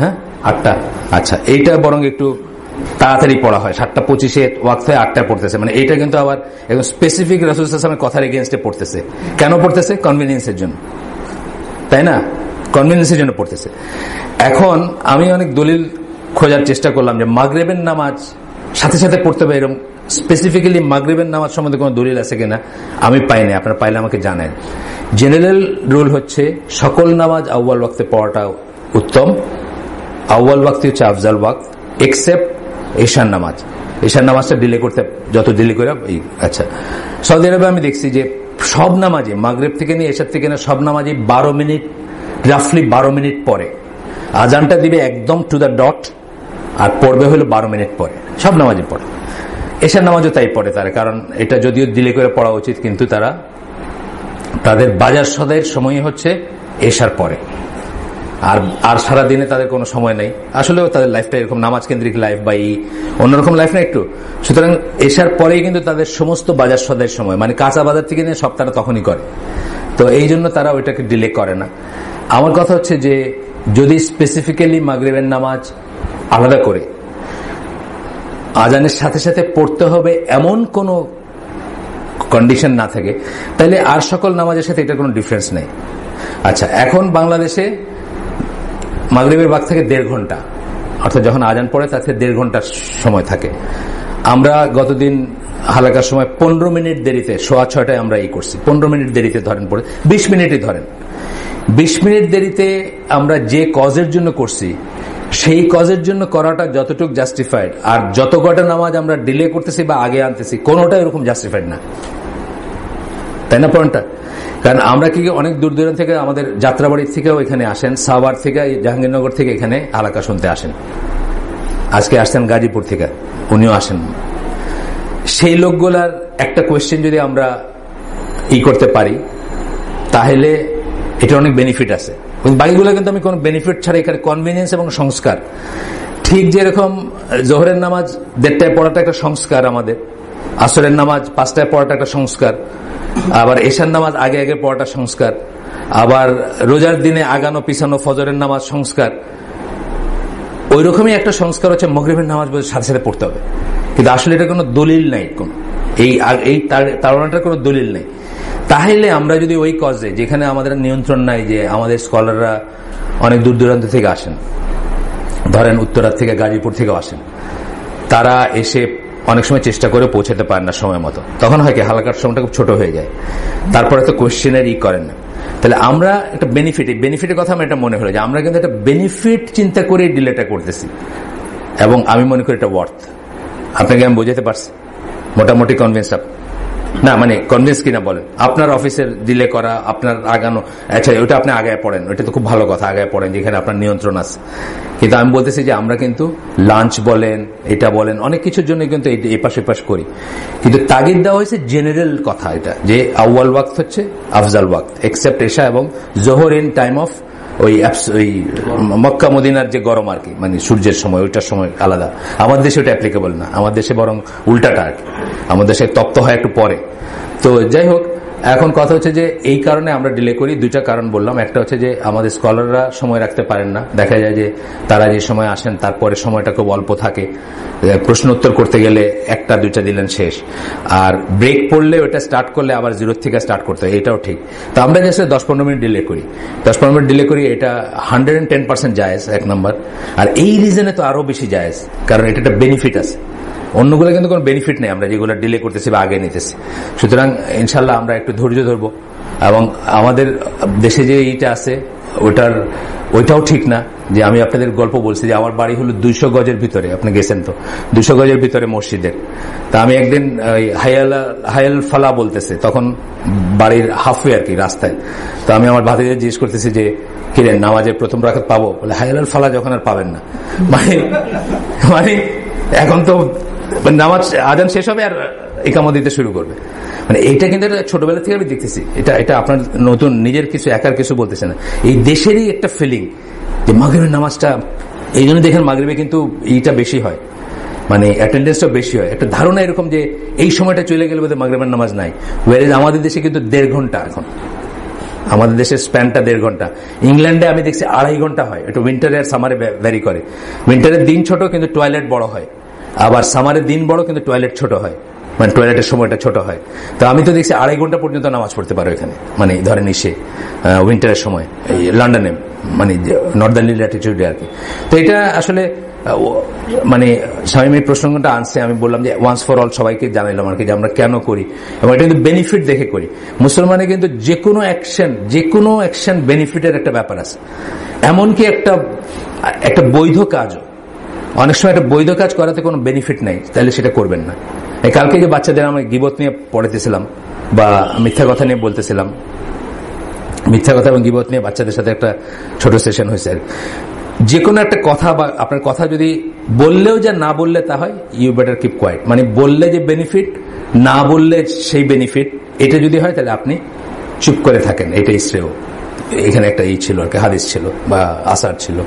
হ্যাঁ, 8টা। আচ্ছা, এইটা বরং একটু তাড়াতাড়ি পড়া হয়, 7:25 ওয়াক্ত হয়, 8টায় পড়তেছে। মানে এইটা কিন্তু আবার একদম স্পেসিফিক রাসূল সাল্লাল্লাহু আলাইহি ওয়াসাল্লামের কথার এগেইনস্টে পড়তেছে। কেন পড়তেছে? কনভিনিয়েন্সের জন্য, তাই না? কনভিনিয়েন্সের জন্য পড়তেছে। এখন আমি অনেক দলিল খোঁজার চেষ্টা করলাম যে মাগরিবের নামাজ সাথে সাথে পড়তে হবে, এরকম স্পেসিফিক্যালি মাগরিবের নামাজ সম্বন্ধে কোনো দলিল আছে কিনা আমি পাইনি। আপনারা পাইলে আমাকে জানেন। জেনারেল রুল হচ্ছে সকল নামাজ আউয়াল ওয়াক্তে পড়াটা উত্তম, আউয়াল ওয়াক্তি হচ্ছে আফজাল ওয়াক্ত, এক্সেপ্ট এশার নামাজ। এশার নামাজটা ডিলে করতে যত ডিলে করে। আচ্ছা, সৌদি আরবে আমি দেখছি যে সব নামাজে, মাগরিব থেকে নিয়ে এশার থেকে নিয়ে সব নামাজে 12 মিনিট, রাফলি 12 মিনিট পরে আজানটা দিবে একদম টু দ্য ডট, আর পড়বে হলো 12 মিনিট পরে, সব নামাজে পড়ে। এশার নামাজও তাই পড়ে তারা, কারণ এটা যদিও ডিলে করে পড়া উচিত, কিন্তু তারা তাদের বাজার সদাইয়ের সময় হচ্ছে এশার পরে, আর সারাদিনে তাদের কোনো সময় নেই। আসলেও তাদের লাইফটা এরকম নামাজ কেন্দ্রিক লাইফ বা এই অন্যরকম লাইফ না একটু। সুতরাং এশার পরেই কিন্তু তাদের সমস্ত বাজার সদাইয়ের সময়, মানে কাঁচা বাজার থেকে নিয়ে সব তারা তখনই করে। তো এই জন্য তারা ওইটাকে ডিলে করে না। আমার কথা হচ্ছে যে যদি স্পেসিফিক্যালি মাগরিবের নামাজ আলাদা করে আজানের সাথে সাথে পড়তে হবে এমন কোনো কন্ডিশন না থাকে, তাহলে আর সকল নামাজের সাথে এটা কোনো ডিফারেন্স নেই। আচ্ছা, এখন বাংলাদেশে মাগরিবের ওয়াক্ত থেকে 1.5 ঘন্টা, অর্থাৎ যখন আজান পড়ে তাতে 1.5 ঘন্টার সময় থাকে। আমরা গতদিন হালাকার সময় 15 মিনিট দেরিতে 6:15 আমরা করছি, 15 মিনিট দেরিতে ধরেন পড়ে 20 মিনিটই ধরেন, 20 মিনিট দেরিতে আমরা যে কজের জন্য করছি সেই কজের জন্য করাটা যতটুকু জাস্টিফাইড, আর যত কটা নামাজ আমরা ডিলে করতেছি বা আগে আনতেছি কোনোটা এরকম জাস্টিফাইড না, তাই না পয়েন্টটা? কারণ আমরা কি অনেক দূর দূরান্ত থেকে, আমাদের যাত্রাবাড়ির থেকেও এখানে আসেন, সাভার থেকে, জাহাঙ্গীরনগর থেকে এখানে হালাকা শুনতে আসেন। আজকে আসছেন গাজীপুর থেকে, উনিও আসেন। সেই লোকগুলার একটা কোয়েশ্চেন যদি আমরা করতে পারি তাহলে এটা অনেক বেনিফিট আছে। বাকিগুলো কিন্তু আমি কোনো বেনিফিট ছাড়া, এখানে কনভিনিয়েন্স এবং সংস্কার। ঠিক যেরকম জোহরের নামাজ 1:30টায় পড়াটা একটা সংস্কার, আমাদের আসরের নামাজ 5টায় পড়াটা একটা সংস্কার, আবার এশার নামাজ আগে আগে পড়াটা সংস্কার, আবার রোজার দিনে আগানো পিছানো ফজরের নামাজ সংস্কার, ওই রকমই একটা সংস্কার হচ্ছে মাগরিবের নামাজ সাথে সাথে পড়তে হবে। কিন্তু আসলে এটা কোনো দলিল নাই, এই তাড়নাটার কোনো দলিল নেই। তাহলে আমরা যদি ওই কজে, যেখানে আমাদের নিয়ন্ত্রণ নাই, যে আমাদের স্কলাররা অনেক দূর দূরান্ত থেকে আসেন, ধরেন উত্তরার থেকে, গাজীপুর থেকেও আসেন, তারা এসে অনেক সময় চেষ্টা করে পৌঁছাতে পারেন না সময় মতো, তখন হয় কি হালাকার সময়টা খুব ছোট হয়ে যায়, তারপরে তো কোয়েশ্চেনের করেন না। তাহলে আমরা একটা বেনিফিটের কথা আমার এটা মনে হলো যে আমরা কিন্তু একটা বেনিফিট চিন্তা করে ডিলেটা করতেছি, এবং আমি মনে করি এটা ওয়ার্থ। আপনাকে আমি বোঝাতে পারছি মোটামুটি কনভিন্স না, মানে কনভিন্স কিনা বলেন? আপনার অফিসের ডিলে করা, আপনার আগানো, আচ্ছা ওটা আপনি আগায় পড়েন, ওইটা তো খুব ভালো কথা, আগায় পড়েন যেখানে আপনার নিয়ন্ত্রণ আছে। কিন্তু আমি বলতেছি যে আমরা কিন্তু লাঞ্চ বলেন, এটা বলেন, অনেক কিছুর জন্য কিন্তু এপাশ এপাশ করি, কিন্তু তাগিদ দেওয়া হয়েছে জেনারেল কথা এটা, যে আউয়াল ওয়াক্ত হচ্ছে আফজাল ওয়াক্ত, এক্সেপ্ট এশা এবং জোহর ইন টাইম অফ ওই মক্কা মদিনার যে গরম আর কি, মানে সূর্যের সময়, ওইটার সময় আলাদা। আমাদের দেশে ওটা অ্যাপ্লিকেবল না, আমার দেশে বরং উল্টাটা আর কি, আমাদের দেশে তপ্ত হয় একটু পরে। তো যাই হোক, এখন কথা হচ্ছে যে এই কারণে আমরা ডিলে করি। 2টা কারণ বললাম। একটা হচ্ছে যে আমাদের স্কলাররা সময় রাখতে পারেন না, দেখা যায় যে তারা যে সময় আসেন তারপরে সময়টা খুব অল্প থাকে, প্রশ্ন উত্তর করতে গেলে 1টা 2টা দিলেন শেষ, আর ব্রেক পড়লে ওটা স্টার্ট করলে আবার 0 থেকে স্টার্ট করতে হয়, এটাও ঠিক। তো আমরা জাস্ট 10-15 মিনিট ডিলে করি, 10-15 মিনিট ডিলে করি, এটা 110% জায়েজ, 1 নম্বর। আর এই রিজনে তো আরো বেশি জায়েজ, কারণ এটা একটা বেনিফিট আছে, অন্যগুলো কিন্তু কোনো বেনিফিট নেই আমরা যেগুলো ডিলে করতেছি বা আগে নিতেছি। সুতরাং ইনশাল্লাহ আমরা একটু ধৈর্য ধরবো, এবং আমাদের দেশে যে এইটা আছে ওইটাও ঠিক না। যে আমি আপনাদের গল্প বলছি যে আমার বাড়ি হলো 200 গজের ভিতরে, আপনি গেছেন তো, 200 গজের ভিতরে মসজিদের। তা আমি একদিন হায়াল ফালা বলতেছে, তখন বাড়ির হাফওয়ে আর কি রাস্তায়। তো আমি আমার ভাতিজা জিজ্ঞেস করতেছি যে কিরেন নামাজের প্রথম রাকাত পাবো? বলে হায়াল ফালা যখন আর পাবেন না, মানে এখন তো নামাজ আজান শেষ হবে আর ইকামত দিতে শুরু করবে। মানে এইটা কিন্তু ছোটবেলা থেকে আমি দেখতেছি, এটা আপনার নতুন নিজের কিছু একার কিছু বলতেছে না, এই দেশেরই একটা ফিলিং যে মাগরিবের নামাজটা, এই জন্য দেখেন মাগরিবে কিন্তু এইটা বেশি হয়, মানে অ্যাটেন্ডেন্সটা বেশি হয়। একটা ধারণা এরকম যে এই সময়টা চলে গেলে বোধহয় মাগরিবের নামাজ নাই, ওয়ারেজ আমাদের দেশে কিন্তু 1.5 ঘন্টা, এখন আমাদের দেশের স্প্যানটা 1.5 ঘন্টা। ইংল্যান্ডে আমি দেখছি 2.5 ঘন্টা হয়, একটু উইন্টারে আর সামারে ভ্যারি করে। উইন্টারের দিন ছোট কিন্তু টয়লেট বড় হয়, আবার সামারের দিন বড় কিন্তু টয়লেট ছোট হয়, মানে টয়লেটের সময়টা ছোট হয়। তো আমি তো দেখছি 2.5 ঘন্টা পর্যন্ত নামাজ পড়তে পারো এখানে, মানে ধরেন উইন্টারের সময় এই লন্ডনে, মানে নর্দার্ন ল্যাটিটিউডে আর কি। তো এটা আসলে মানে স্বামী প্রসঙ্গটা আনছে, আমি বললাম যে ওয়ান্স ফর অল সবাইকে জানাইলাম আর কি যে আমরা কেন করি, এবং এটা কিন্তু বেনিফিট দেখে করি। মুসলমানে কিন্তু যে কোনো অ্যাকশন বেনিফিটের একটা ব্যাপার আছে। এমনকি একটা বৈধ কাজও অনেক সময় একটা বৈধ কাজ করাতে কোনো বেনিফিট নেই, তাহলে সেটা করবেন না। কালকে যে বাচ্চাদের আমি গীবত নিয়ে পড়াতেছিলাম বা মিথ্যা কথা নিয়ে বলতেছিলাম, মিথ্যা কথা এবং গীবত নিয়ে বাচ্চাদের সাথে একটা ছোট সেশন হয়েছে। যে কোনো একটা কথা বা আপনার কথা যদি বললেও যা না বললে তা হয়, ইউ বেটার কিপ কোয়াইট। মানে বললে যে বেনিফিট, না বললে সেই বেনিফিট, এটা যদি হয় তাহলে আপনি চুপ করে থাকেন, এটাই শ্রেয়। এখানে একটা ছিল আর কি, হাদিস ছিল বা আসার ছিল।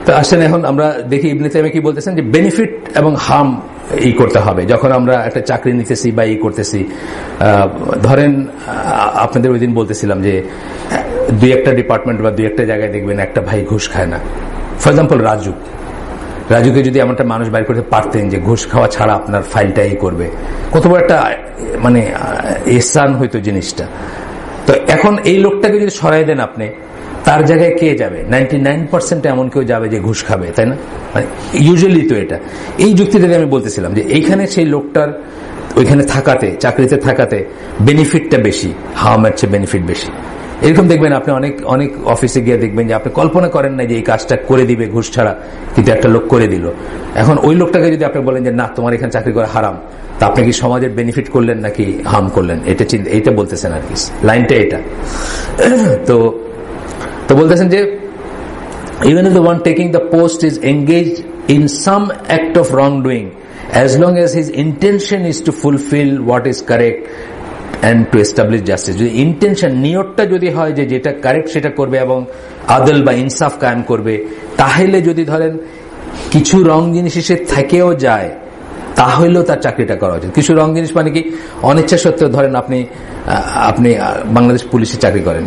তো আসেন এখন আমরা দেখি ইবনে তাইমিয়া কি বলতেছেন যে বেনিফিট এবং হার্ম করতে হবে যখন আমরা একটা চাকরি নিতেছি বা করতেছি। ধরেন আপনাদের ওই দিন বলতেছিলাম যে দুই একটা ডিপার্টমেন্ট বা দুই একটা জায়গায় দেখবেন একটা ভাই ঘুষ খায় না। ফর এক্সাম্পল রাজুকে যদি এমন একটা মানুষ বাইর করতে পারতেন যে ঘুষ খাওয়া ছাড়া আপনার ফাইলটা করবে, কত বড় একটা মানে এহসান হইতো জিনিসটা। তো এখন এই লোকটাকে যদি সরাই দেন আপনি, তার জায়গায় কে যাবে? 99% এমন কেউ যাবে যে ঘুষ খাবে, তাই না? ইউজুয়ালি তো এটা এই যুক্তিতে আমি বলতেছিলাম যে এইখানে সেই লোকটার ওইখানে থাকাতে, চাকরিতে থাকাতে বেনিফিটটা বেশি, হার্মের চেয়ে বেনিফিট বেশি। এরকম দেখবেন আপনি অনেক অনেক অফিসে গিয়ে দেখবেন যে আপনি কল্পনা করেন না যে এই কাজটা করে দিবে ঘুষ ছাড়া, কিন্তু একটা লোক করে দিল। এখন ওই লোকটাকে যদি আপনি বলেন যে না, তোমার এখানে চাকরি করা হারাম, তা আপনি কি সমাজের বেনিফিট করলেন নাকি হার্ম করলেন? এইটা বলতেছেন আর কি, লাইনটা এটা। তো বলতেছেন যে even if the one taking the post is engaged in some act of wrongdoing, as long as his intention is to fulfill what is correct and to establish justice, যদি ইন্টেনশন, নিয়তটা যদি হয় যে যেটা কারেক্ট সেটা করবে এবং আদল বা ইনসাফ কায়েম করবে, তাহলে যদি ধরেন কিছু রং জিনিস সে থেকেও যায়, তাহলেও তার চাকরিটা করা উচিত। কিছু রং জিনিস মানে কি, অনিচ্ছা সত্ত্বেও ধরেন আপনি বাংলাদেশ পুলিশে চাকরি করেন,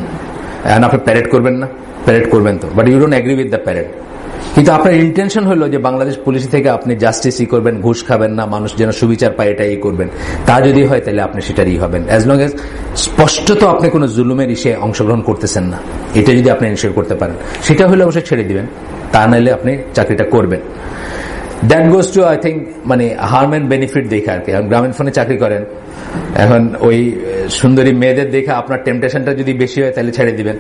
আপনি প্যারেড করবেন না? প্যারেড করবেন তো, but you don't agree with the parade. কিন্তু আপনার ইন্টেনশন হলো যে বাংলাদেশ পুলিশ থেকে আপনি জাস্টিসই করবেন, ঘুষ খাবেন না, মানুষ যেন সুবিচার পায় এটাই করবেন। তা যদি হয় তাহলে আপনি সেটারই হবেন, অ্যাজ লং এজ স্পষ্টত আপনি কোনো জুলুমের ইসে অংশগ্রহণ করতেছেন না। এটা যদি আপনি এনশিওর করতে পারেন, সেটা হলে অবশ্যই ছেড়ে দিবেন, তা নাহলে আপনি চাকরিটা করবেন। That goes to I think মানে হার্ম এন্ড বেনিফিট দেখে আর কি। গ্রামীণ ফোনে চাকরি করেন, এখন ওই সুন্দরী মেয়েদের দেখে আপনার টেম্পটেশনটা যদি বেশি হয় তাহলে ছেড়ে দিবেন।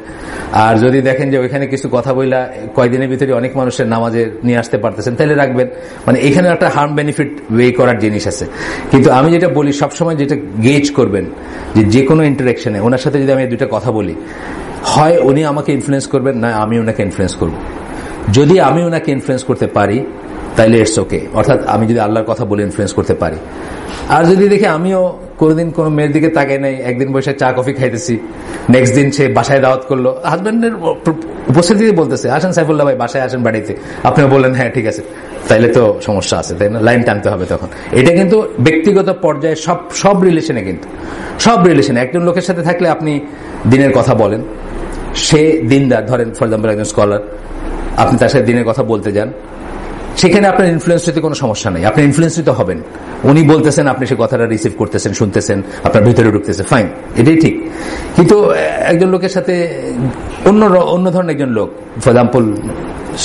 আর যদি দেখেন যে ওইখানে কিছু কথা বইলা কয়দিনের ভিতরে অনেক মানুষের নামাজে নিয়ে আসতে পারতেছেন, তাহলে রাখবেন। মানে এখানে একটা হার্ম বেনিফিট ওয়ে করার জিনিস আছে। কিন্তু আমি যেটা বলি সবসময়, যেটা গেজ করবেন যে কোনো ইন্টারেকশনে ওনার সাথে যদি আমি দুইটা কথা বলি, হয় উনি আমাকে ইনফ্লুয়েন্স করবেন, না আমি ওনাকে ইনফ্লুয়েন্স করব। যদি আমি ওনাকে ইনফ্লুয়েন্স করতে পারি তাইলে ইটস ওকে, অর্থাৎ আমি যদি আল্লাহর কথা বলে ইনফ্লুয়েন্স করতে পারি। আর যদি দেখি আমিও কোনোদিন কোনো মেয়ের দিকে তাকাই নাই, একদিন বসে চা কফি খাইতেছি, নেক্সট দিন সে বাসায় দাওয়াত করলো, হাজব্যান্ডের উপস্থিতি বলতেছে আসেন সাইফুল্লাহ ভাই বাসায় আসেন বাড়িতে, আপনিও বললেন হ্যাঁ ঠিক আছে, তাইলে তো সমস্যা আছে, তাই না? লাইন টানতে হবে তখন। এটা কিন্তু ব্যক্তিগত পর্যায়ে সব রিলেশনে, কিন্তু সব রিলেশনে একজন লোকের সাথে থাকলে আপনি দিনের কথা বলেন, সে দিনদার, ধরেন ফর এক্সাম্পল একজন স্কলার, আপনি তার সাথে দিনের কথা বলতে যান, সেখানে আপনার ইনফ্লুয়েন্স হতে কোনো সমস্যা নেই, আপনি ইনফ্লুয়েন্সিত হবেন। উনি বলতেছেন, আপনি সে কথাটা রিসিভ করতেছেন, শুনতেছেন, আপনার ভিতরে ঢুকতেছে, ফাইন, এটাই ঠিক। কিন্তু একজন লোকের সাথে অন্য ধরনের একজন লোক, ফর এক্সাম্পল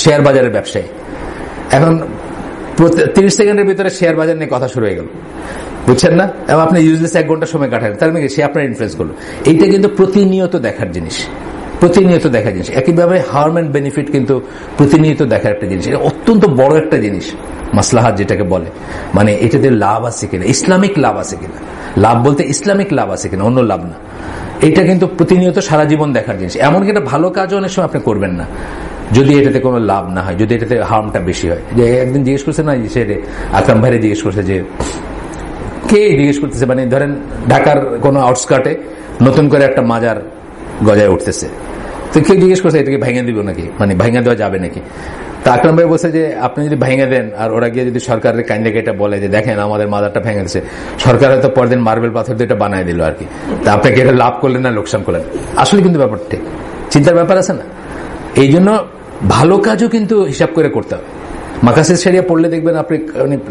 শেয়ার বাজারের ব্যবসায়ী, এখন 30 সেকেন্ডের ভিতরে শেয়ার বাজার নিয়ে কথা শুরু হয়ে গেল, বুঝছেন না? এবং আপনি ইউজলেস 1 ঘন্টা সময় কাটান, তার মানে সে আপনার ইনফ্লুয়েন্স করলো। এইটা কিন্তু প্রতিনিয়ত দেখার জিনিস, প্রতিনিয়ত দেখা জিনিস। একইভাবে হার্ম এন্ড বেনিফিট কিন্তু প্রতিনিয়ত দেখার একটা জিনিস, এটা অত্যন্ত বড় একটা জিনিস। মাসলাহাত যেটাকে বলে, মানে এটাতে লাভ আছে কিনা, ইসলামিক লাভ আছে কিনা, লাভ বলতে ইসলামিক লাভ আছে কিনা, অন্য লাভ না। এটা কিন্তু প্রতিনিয়ত সারা জীবন দেখার জিনিস। এমনকি একটা ভালো কাজ অনেক সময় আপনি করবেন না যদি এটাতে কোনো লাভ না হয়, যদি এটাতে হার্মটা বেশি হয়। যে একদিন জিজ্ঞেস করছে না, সে আকরাম ভাইরে জিজ্ঞেস করছে, যে কে জিজ্ঞেস করতেছে, মানে ধরেন ঢাকার কোনো আউটস্কার্টে নতুন করে একটা মাজার গজায় উঠতেছে, তো কেউ জিজ্ঞেস করছে এটাকে ভেঙে দিব নাকি, মানে ভেঙে দেওয়া যাবে নাকি? তা আকরাম ভাই বলছে যে আপনি যদি ভেঙে দেন আর ওরা গিয়ে যদি সরকারের কাইন্ডে এটা বলে যে দেখেন আমাদের মাজারটা ভেঙে দিচ্ছে, সরকার হয়তো পরদিন মার্বেল পাথর দিয়ে এটা বানায় দিল আর কি, তা আপনাকে এটা লাভ করলেন না লোকসান করলেন? আসলে কিন্তু ব্যাপার ঠিক, চিন্তার ব্যাপার আছে না। এই জন্য ভালো কাজও কিন্তু হিসাব করে করতে হবে। মাকাসিদ শরিয়া পড়লে দেখবেন আপনি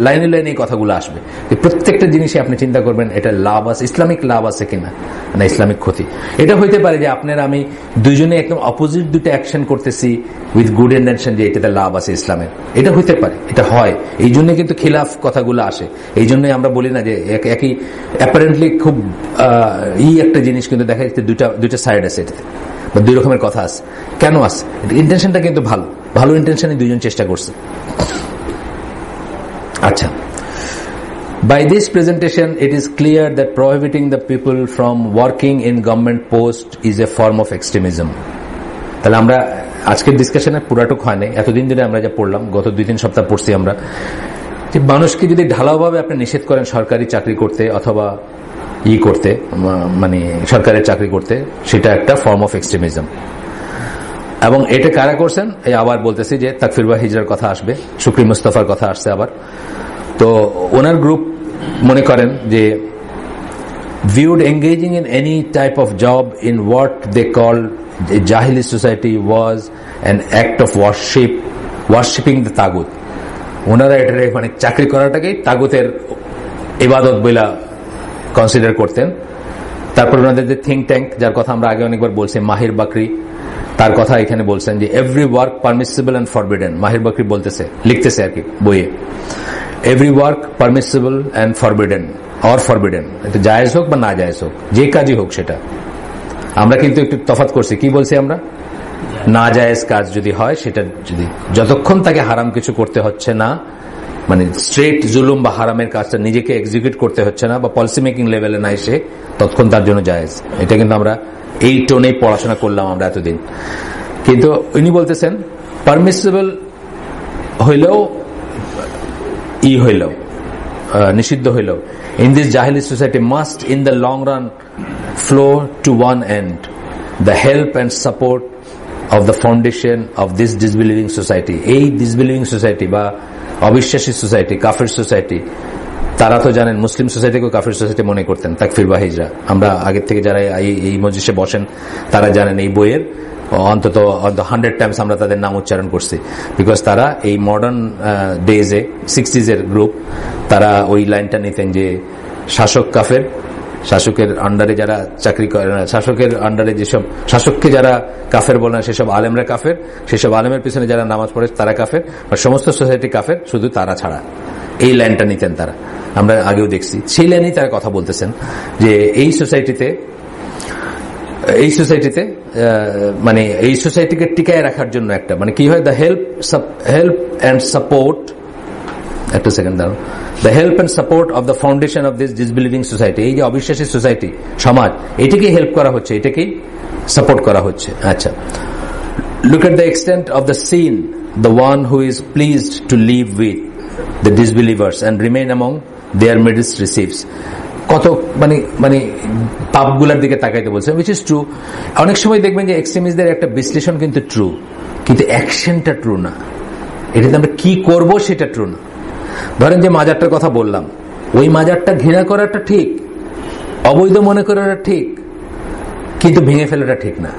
লাইনে লাইনে এই কথাগুলো আসবে, প্রত্যেকটা জিনিসে আপনি চিন্তা করবেন এটা লাভ আছে, ইসলামিক লাভ আছে কিনা, না ইসলামিক ক্ষতি। এটা হইতে পারে যে আপনার আমি দুইজনে একদম অপোজিট দুটো অ্যাকশন করতেছি উইথ গুড ইন্টেনশন, যে এটাতে লাভ আছে ইসলামের, এটা হইতে পারে, এটা হয়। এই জন্য কিন্তু খিলাফ কথাগুলো আসে। এই জন্যই আমরা বলি না যে একই অ্যাপারেন্টলি খুব একটা জিনিস কিন্তু দেখা যাচ্ছে দুইটা সাইড আছে, এটাতে বা দুই রকমের কথা আছে। কেন আছে? ইন্টেনশনটা কিন্তু ভালো ইন্টেনশনে দুইজন চেষ্টা করছে। আচ্ছা, by this presentation it is clear that prohibiting the people from working in government post is a form of extremism. তাহলে আমরা আজকের ডিসকাশনে পুরাটুক হয় নাই, এতদিন ধরে আমরা যা পড়লাম, গত 2-3 সপ্তাহ পড়ছি আমরা, যে মানুষকে যদি ঢালাওভাবে আপনি নিষেধ করেন সরকারি চাকরি করতে অথবা করতে, মানে সরকারের চাকরি করতে, সেটা একটা ফর্ম অফ এক্সট্রিমিজম। এবং এটা কারা করছেন, এই আবার বলতেছি যে তাকফির বা হিজরার কথা আসবে, শুকরি মুস্তাফার কথা আসছে আবার। তো ওনার গ্রুপ মনে করেন যে viewed engaging in any type of job in what they call a Jahili society was an act of worshipping the তাগুত। ওনারা এটা মানে চাকরি করাটাকে তাগুতের ইবাদত বলে কনসিডার করতেন। তারপর ওনাদের যে থিঙ্ক ট্যাঙ্ক, যার কথা আমরা আগে অনেকবার বলছি, মাহির বাকরি, তার কথা এখানে বলছেন যে every work permissible and forbidden. Mahir Bakri বলতেছে, লিখতেছে আর কি বইয়ে, every work permissible and forbidden or forbidden, এটা জায়েজ হোক বা না জায়েজ হোক, যে কাজই হোক সেটা। আমরা কিন্তু একটু তফাৎ করছি, কি বলছি আমরা, না জায়েজ কাজ যদি হয়, সেটা যদি যতক্ষণ তাকে হারাম কিছু করতে হচ্ছে না, মানে স্ট্রেট জুলুম বা হারামের কাজটা নিজেকে এক্সিকিউট করতে হচ্ছে না বা পলিসি মেকিং লেভেলে না এসে, ততক্ষণ তার জন্য জায়েজ। এটা কিন্তু আমরা এই টোনেই পড়াশোনা করলাম আমরা এতদিন। কিন্তু উনি বলতেছেন পারমিসিবল হইলেও হইলেও নিষিদ্ধ হইলেও, in this Jahili society must in the long run flow to one end, the help and support of the foundation of this disbelieving society। এই disbelieving society বা অবিশ্বাসী সোসাইটি, কাফির সোসাইটি, তারা তো জানেন মুসলিম সোসাইটিকেও কাফির সোসাইটি মনে করতেন তাকফির বা হিজরা। আমরা আগের থেকে যারা এই মজলিসে বসেন তারা জানেন, এই বইয়ের অন্তত 100 টাইমস আমরা তাদের নাম উচ্চারণ করছি, বিকজ তারা এই মডার্ন ডেজে 60s এর গ্রুপ, তারা ওই লাইনটা নিতেন যে শাসক কাফের, শাসকের আন্ডারে যারা চাকরি করে, শাসকের আন্ডারে যেসব শাসককে যারা কাফের বলেন সেসব আলেমরা কাফের, সেসব আলেমের পিছনে যারা নামাজ পড়ে তারা কাফের, বা সমস্ত সোসাইটি কাফের, শুধু তারা ছাড়া। এই লাইনটা নিতেন তারা, আমরা আগেও দেখছি। সেই লাইনেই তারা কথা বলতেছেন যে এই সোসাইটিতে মানে এই সোসাইটিকে টিকায় রাখার জন্য একটা, মানে কি হয়, দ্য হেল্প অ্যান্ড সাপোর্ট, একটা সেকেন্ড দাঁড়ান, the help and support of the foundation of this disbelieving society, এই যে অবিশ্বাসী সোসাইটি সমাজ, এটাকেই হেল্প করা হচ্ছে, এটাকেই সাপোর্ট করা হচ্ছে। আচ্ছা, look at the extent of the sin the one who is pleased to live with the disbelievers and remain among their midst receives। কত মানে পাপগুলার দিকে তাকাইতে বলছে, which is true। অনেক সময় দেখবেন যে এক্সট্রিমিস্টদের একটা বিশ্লেষণ কিন্তু ট্রু, কিন্তু অ্যাকশনটা ট্রু না, এটাতে আমরা কি করব সেটা ট্রু না। ধরেন যে মাজারটার কথা বললাম, ওই মাজারটা ঘৃণা করাটা ঠিক, অবৈধ মনে করাটা ঠিক, কিন্তু ভেঙে ফেলাটা ঠিক না।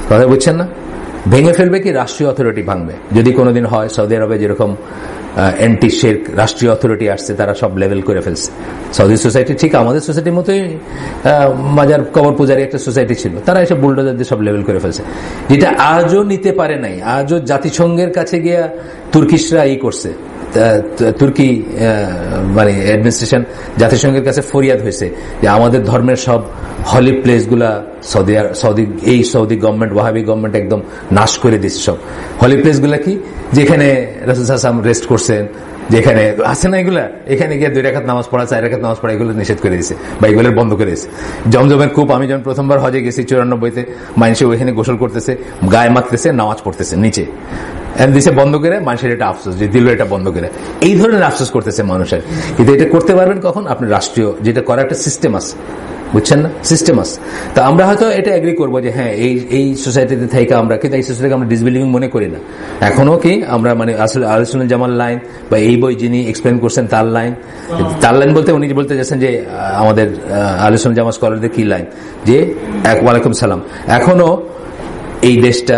কথা বুঝছেন না? ভেঙে ফেলবে কি রাষ্ট্রীয় অথরিটি ভাঙবে, যদি কোনোদিন হয়। সৌদি আরবে যেরকম অ্যান্টি শিরক রাষ্ট্রীয় অথরিটি আসছে, তারা সব লেভেল করে ফেলছে। সৌদি সোসাইটি ঠিক আমাদের সোসাইটির মতোই মাজার কবর পূজারী একটা সোসাইটি ছিল, তারা এসে বুলডোজার দিয়ে সব লেভেল করে ফেলছে, যেটা আজও নিতে পারে নাই। আজও জাতিসংঘের কাছে গিয়া তুর্কিশরা করছে, তুর্কি মানে অ্যাডমিনিস্ট্রেশন জাতিসংঘের কাছে ফরিয়াদ হয়েছে যে আমাদের ধর্মের সব হলি প্লেস গুলা সৌদি গভর্নমেন্ট, ওয়াহাবি গভর্নমেন্ট একদম নাশ করে দিচ্ছে। সব হলি প্লেস গুলা কি, যেখানে রাসূল সাল্লাল্লাহু আলাইহি ওয়াসাল্লাম রেস্ট করছেন, যেখানে আছে না এগুলা, এখানে গিয়ে 2 রাকাত নামাজ পড়া, 4 রাকাত নামাজ পড়া, এগুলো নিষেধ করে দিয়েছে বা এগুলো বন্ধ করে দিয়েছে। জমজমের কূপ, আমি যখন প্রথমবার হজে গেছি 94-তে, মানুষে ওইখানে গোসল করতেছে, গায়ে মাখতেছে, নামাজ পড়তেছে নিচে, দিছে বন্ধ করে। মানুষের এটা আফসোস যে দিল এটা বন্ধ করে, এই ধরনের আফসোস করতেছে মানুষের। কিন্তু এটা করতে পারবেন কখন, আপনি রাষ্ট্রীয় যেটা করার একটা সিস্টেম আছে, বুঝছেন না, সিস্টেম আছে। তা আমরা হয়তো এটা এগ্রি করবো যে হ্যাঁ এই সোসাইটিতে থেকে আমরা, কিন্তু এই সোসাইটিকে আমরা ডিসবিলিভিং মনে করি না এখনো। কি আমরা মানে আসলে আহলে সুন্নাহ জামাত লাইন বা এই বই যিনি এক্সপ্লেন করছেন তার লাইন বলতে উনি বলতে চাচ্ছেন যে আমাদের আহলে সুন্নাহ জামাত স্কলারদের কি লাইন, যে ওয়ালাইকুম সালাম, এখনো এই দেশটা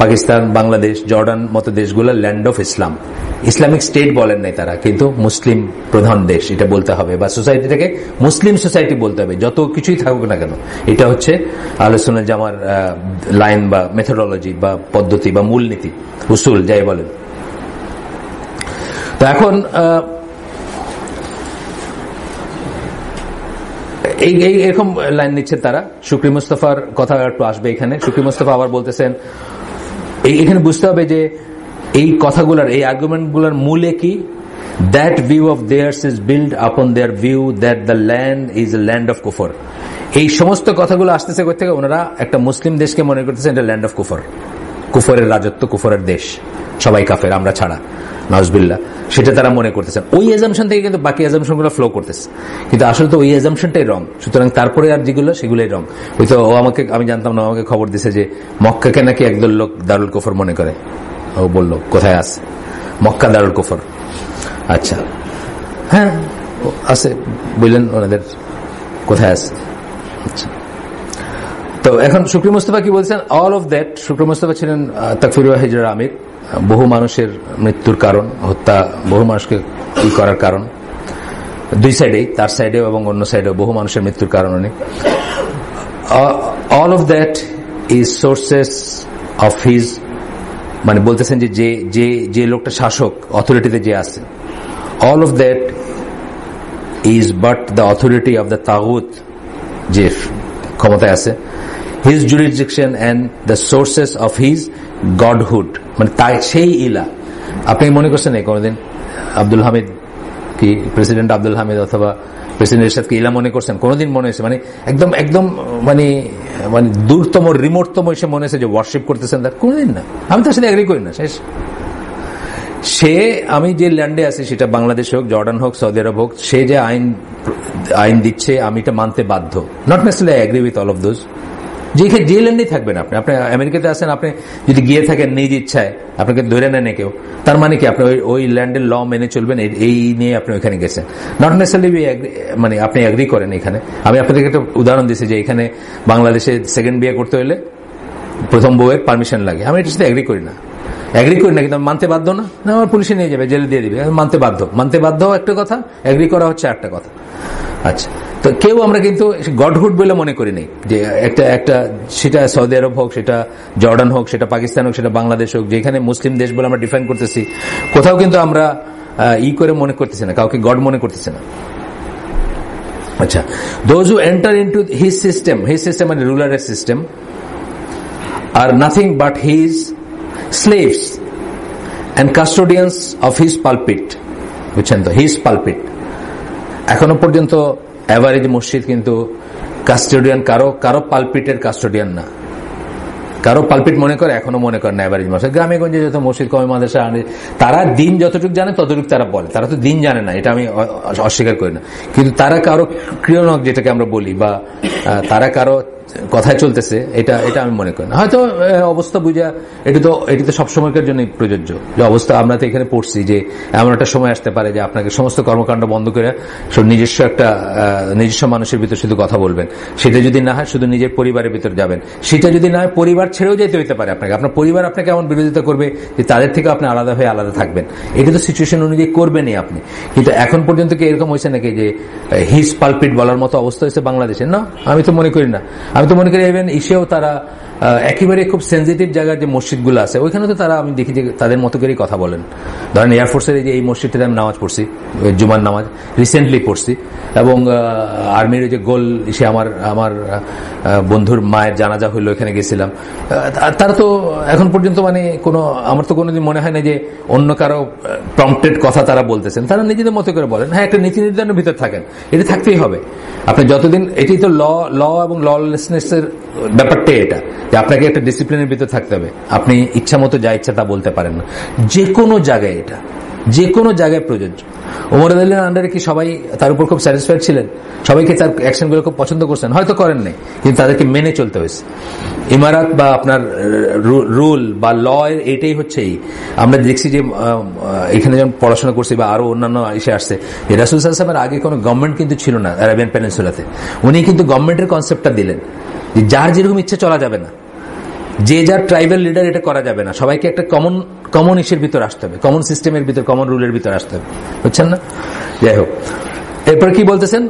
পাকিস্তান, বাংলাদেশ, জর্ডান মতো দেশগুলো land of Islam, Islamic state বলেন নাই তারা, কিন্তু মুসলিম প্রধান দেশ এটা বলতে হবে, বা সোসাইটিটাকে মুসলিম সোসাইটি বলতে হবে, যত কিছুই থাকুক না কেন। এটা হচ্ছে আহলে সুন্নাহ জামার লাইন বা মেথোডোলজি বা পদ্ধতি বা মূলনীতি, উসুল যাই বলেন। তো এখন এরকম লাইন নিচ্ছে তারা। শুকরি মুস্তাফার কথা একটু আসবে এখানে। শুকরি মুস্তাফা আবার বলতেছেন, এখানে বুঝতে হবে যে এই কথাগুলার, এই আর্গুমেন্টগুলোর মূলে কি, that view of theirs is build upon their view that the land is a land of কুফর। এই সমস্ত কথাগুলো আসতেছে কোথা থেকে, ওনারা একটা মুসলিম দেশকে মনে করতেছেন এটা ল্যান্ড অফ কুফর। কুফরের রাজত্ব, কুফরের দেশ, সবাই কাফের আমরা ছাড়া, নাউজুবিল্লাহ, সেটা তারা মনে করতেছেন। ওই এজাম্পশন থেকে কিন্তু বাকি এজাম্পশন গুলো ফ্লো করতেছে, কিন্তু আসলে তো ওই এজাম্পশনটাই রং। সুতরাং তারপরে আর যেগুলো সেগুলোই রং। ওই তো আমি জানতাম না, আমাকে খবর দিছে যে মক্কাকে নাকি একদল লোক দারুল কুফর মনে করে। ও বললো কোথায় আছে মক্কা দারুল কুফর? আচ্ছা, হ্যাঁ আছে, বললেন ওনাদের কোথায় আছে। আচ্ছা, তো এখন শুকরি মুস্তাফা কি বলছেন? অল অফ দ্যাট, শুকরি মুস্তাফা ছিলেন তাকফির ওয়া হিজরার আমির, বহু মানুষের মৃত্যুর কারণ, হত্যা, বহু মানুষকে ই করার কারণ, দুই সাইডেই, তার সাইডেও এবং অন্য সাইডেও বহু মানুষের মৃত্যুর কারণ উনি। All of that is sources of his, মানে বলতেছেন যে যে লোকটা শাসক, অথরিটিতে যে আছে, all of that is but the authority of the তাগুত, যে ক্ষমতায় আছে, his jurisdiction and the sources of his godhood, মানে তাই সেই ইলা। আপনি মনে করছেন কোনদিন আব্দুল হামিদ কি, প্রেসিডেন্ট আব্দুল হামিদ অথবা প্রেসিডেন্ট এরশাদকে ইলা মনে করছেন? কোনদিন মনে হয়েছে? মানে একদম একদম মানে মানে দূরতম, রিমোটতম এসে মনে হয়েছে যে ওয়ার্শিপ করতেছেন তার? কোনদিন না। আমি তার সাথে এগ্রি করি না। শেষ, সে, আমি যে ল্যান্ডে আছি, সেটা বাংলাদেশ হোক, জর্ডান হোক, সৌদি আরব হোক, সে যে আইন দিচ্ছে আমি এটা মানতে বাধ্য। Not necessarily I agree with all of those. যে ল্যান্ডেই থাকবেন আপনি, আপনি আমেরিকাতে আছেন, আপনি যদি গিয়ে থাকেন নিজ ইচ্ছায়, আপনাকে ধরে নেন কেউ, তার মানে কি আপনি ওই ল্যান্ডের ল মেনে চলবেন, এই নিয়ে আপনি ওইখানে গেছেন? নট নেসেসারিলি মানে আপনি এগ্রি করেন এখানে। আমি আপনাদেরকে একটা উদাহরণ দিচ্ছি যে এখানে বাংলাদেশে সেকেন্ড বিয়ে করতে হলে প্রথম বউয়ের পারমিশন লাগে। আমি এটার সাথে এগ্রি করি না, কিন্তু আমি মানতে বাধ্য না। আমার পুলিশে নিয়ে যাবে, জেলে দিয়ে দিবে, আমি মানতে বাধ্য একটা কথা, এগ্রি করা হচ্ছে একটা কথা। আচ্ছা, তো কেউ আমরা কিন্তু গডহুড বলে মনে করি নাই যে একটা সেটা সৌদি আরব হোক, সেটা জর্ডান হোক, সেটা পাকিস্তান হোক, সেটা বাংলাদেশ হোক, যেখানে মুসলিম দেশ বলে আমরা ডিফাইন করতেছি, কোথাও কিন্তু আমরা করে মনে করতেছি না, কাউকে গড মনে করতেছি না। আচ্ছা, those who enter into his system মানে রুলারের system, are nothing but his slaves and custodians of his pulpit, বুঝছেন তো, his pulpit। এখনো পর্যন্ত এভারেজ মসজিদ কিন্তু কাস্টোডিয়ান কারো পালপিটের কাস্টোডিয়ান না, কারো পালপিট মনে করে, এখনো মনে করে না এভারেজ মসজিদ। গ্রামে গঞ্জে যত মসজিদ, কমে মাদ্রাসা, তারা দিন যতটুকু জানে ততটুকু তারা বলে, তারা তো দিন জানে না, এটা আমি অস্বীকার করি না, কিন্তু তারা কারো ক্রিয়নক যেটাকে আমরা বলি, বা তারা কারো কথায় চলতেছে, এটা আমি মনে করি না। হয়তো অবস্থা বুঝা, এটি তো সবসময়কার জন্য প্রযোজ্য যে অবস্থা। আমরা তো এখানে পড়ছি যে এমন একটা সময় আসতে পারে যে আপনাকে সমস্ত কর্মকাণ্ড বন্ধ করে নিজস্ব মানুষের ভিতর শুধু কথা বলবেন। সেটা যদি না হয় শুধু নিজের পরিবারের ভিতর যাবেন, সেটা যদি না হয় পরিবার ছেড়েও যেতে হইতে পারে আপনাকে। আপনার পরিবার আপনাকে এমন বিরোধিতা করবে যে তাদের থেকে আপনি আলাদা হয়ে আলাদা থাকবেন, এটা তো সিচুয়েশন অনুযায়ী করবেনই আপনি। কিন্তু এখন পর্যন্ত কি এরকম হয়েছে নাকি যে হিজ পালপিট বলার মতো অবস্থা হয়েছে বাংলাদেশে? না, আমি তো মনে করি না। আমি তো মনে করি ইভেন এসেও তারা একেবারে খুব সেন্সিটিভ জায়গার যে মসজিদগুলো আছে ওইখানে তো তারা, আমি দেখি যে তাদের মতো করেই কথা বলেন। ধরেন এয়ারফোর্সের এই মসজিদটাতে আমি নামাজ পড়ছি, জুমার নামাজ রিসেন্টলি পড়ছি, এবং আর্মির যে গোল সে আমার বন্ধুর মায়ের জানাজা হইলো, এখানে গেছিলাম। তারা তো এখন পর্যন্ত মানে আমার তো কোনোদিন মনে হয় না যে অন্য কারো প্রম্পটেড কথা তারা বলতেছেন, তারা নিজেদের মতো করে বলেন। হ্যাঁ, একটা নীতি নির্ধারণের ভিতর থাকেন, এটা থাকতেই হবে। আপনি যতদিন, এটাই তো ল এবং ললেসনেস এর ব্যাপারটাই এটা, যে আপনাকে একটা ডিসিপ্লিনের ভিতর থাকতে হবে। আপনি ইচ্ছা মতো যা ইচ্ছা তা বলতে পারেন না, যে কোনো জায়গায়, এটা যে কোনো জায়গায় প্রযোজ্য। ওমর রাদিয়াল্লাহু আনহু কি সবাই তার উপর খুব স্যাটিসফাইড ছিলেন? সবাইকে তার অ্যাকশনগুলো খুব পছন্দ করছেন? হয়তো করেন নাই, কিন্তু তাদেরকে মেনে চলতে হয়েছে। ইমারাত বা আপনার রুল বা ল এটাই হচ্ছে। আমরা দেখছি যে এখানে যখন পড়াশোনা করছি বা আরো অন্যান্য এসে আসছে, যে রাসূল সাল্লাল্লাহু আলাইহি ওয়াসাল্লামের আগে কোনো গভর্নমেন্ট কিন্তু ছিল না আরাবিয়ান পেনিনসুলাতে। উনি কিন্তু গভর্নমেন্টের কনসেপ্টটা দিলেন, যে যার যেরকম ইচ্ছে চলা যাবে না, যে যার ট্রাইবাল লিডার এটা করা যাবে না, সবাইকে একটা কমন ইস্যুর ভিতর আসতে হবে, কমন সিস্টেমের ভিতর, কমন রুলের ভিতর আসতে হবে, বুঝছেন না? যাই হোক, এরপর কি বলতেছেন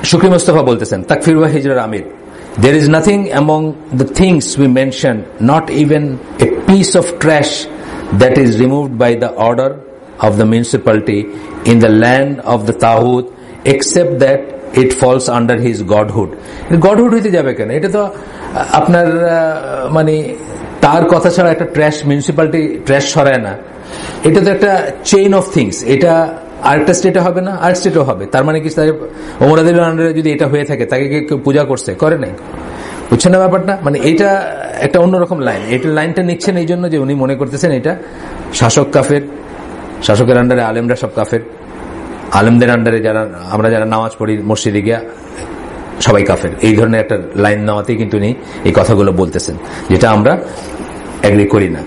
শুকরি মুস্তাফা? বলতেছেন তাকফির ওয়া হিজরার আমির, there is nothing among the things we mentioned, not even a piece of trash that is removed by the order of the municipality in the land of the Taghut, except that it falls under his godhood. godhood হইতে যাবে কেন? এটা তো আপনার মানে তার কথা ছাড়া একটা ট্র্যাশ মিউনিসিপ্যালিটি ট্র্যাশ সরায় না। এটা তো একটা চেইন অফ থিংস। এটা আরেকটা স্টেটে হবে না, আরেক স্টেটেও হবে। তার মানে কি ওমর রাদিয়াল্লাহু আনহু যদি এটা হয়ে থাকে, তাকে কেউ পূজা করছে? করে নাই। বুঝছেন না ব্যাপারটা? মানে এটা একটা অন্যরকম লাইন। এটা লাইনটা নিচ্ছেন এই জন্য যে উনি মনে করতেছেন এটা শাসক কাফের, শাসকের আন্ডারে আলেমরা সব কাফের, আলেমদের আন্ডারে আমরা যারা নামাজ পড়ি মসজিদে গিয়া সবাই কাফের, এই ধরনের একটা লাইন নেওয়াতেই কিন্তু উনি এই কথাগুলো বলতেছেন, যেটা আমরা এগ্রি করি না।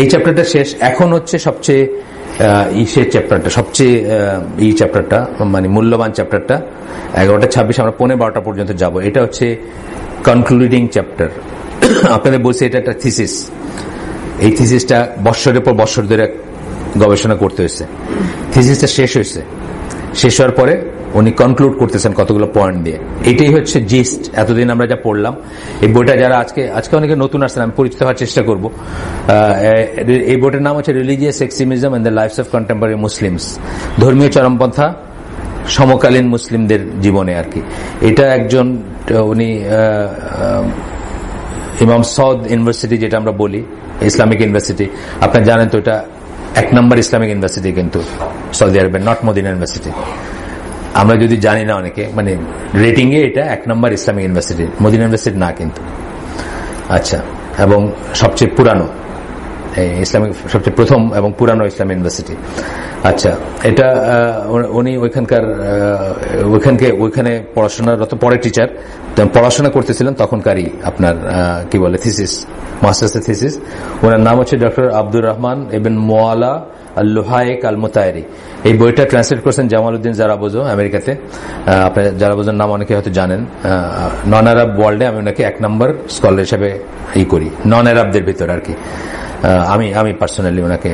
এই চ্যাপ্টারটা শেষ। এখন হচ্ছে সবচেয়ে শেষ চ্যাপ্টারটা, সবচেয়ে চ্যাপ্টারটা মানে মূল্যবান চ্যাপ্টারটা। 11:26 আমরা 11:15 পর্যন্ত যাব। এটা হচ্ছে কনক্লুডিং চ্যাপ্টার। আপনাদের বলছি এটা একটা থিসিস। এই থিসিসটা বৎসরের পর বৎসর ধরে গবেষণা করতে হয়েছে। থিসিসটা শেষ হয়েছে। শেষ হওয়ার পরে উনি কনক্লুড করতেছেন কতগুলো পয়েন্ট দিয়ে। এটাই হচ্ছে জিস্ট। এতদিন আমরা যা পড়লাম, এই বইটা যারা আজকে অনেকে নতুন আসছেন, আমি পরিচিত হওয়ার চেষ্টা করব। এই বইটার নাম হচ্ছে religious extremism and the lifes of contemporary Muslims, ধর্মীয় চরমপন্থা সমকালীন মুসলিমদের জীবনে আর কি। এটা একজন উনি ইমাম সাউদ ইউনিভার্সিটি, যেটা আমরা বলি ইসলামিক ইউনিভার্সিটি, আপনারা জানেন তো এটা 1 নম্বর ইসলামিক ইউনিভার্সিটি কিন্তু সৌদি আরবের, নট মদিনা ইউনিভার্সিটি। আমরা যদি জানি না অনেকে, মানে রেটিং এ এটা 1 নম্বর ইসলামিক ইউনিভার্সিটি, মদিনা ইউনিভার্সিটি না কিন্তু। আচ্ছা, এবং সবচেয়ে পুরানো ইসলামিক, সবচেয়ে প্রথম এবং পুরানো ইসলামিক ইউনিভার্সিটি। আচ্ছা, এটা উনি ওইখানে পড়াশোনারত, পরে টিচার, পড়াশোনা করতেছিলেন তখনকারই আপনার কি বলে থিসিস, মাস্টার্স থিসিস। ওনার নাম হচ্ছে ডক্টর আব্দুর রহমান ইবন মোয়ালা আল-লুহায়েক আল-মুতায়রি। এই বইটা ট্রান্সলেট করেছেন জামালউদ্দিন জারাবোজো আমেরিকাতে। আপনার জারাবোজোর নাম অনেকে হয়তো জানেন। নন আরব ওয়ার্ল্ডে আমি ওনাকে 1 নম্বর স্কলার হিসেবে করি, নন আরবদের ভিতর আর কি। আমি পার্সোনালি ওনাকে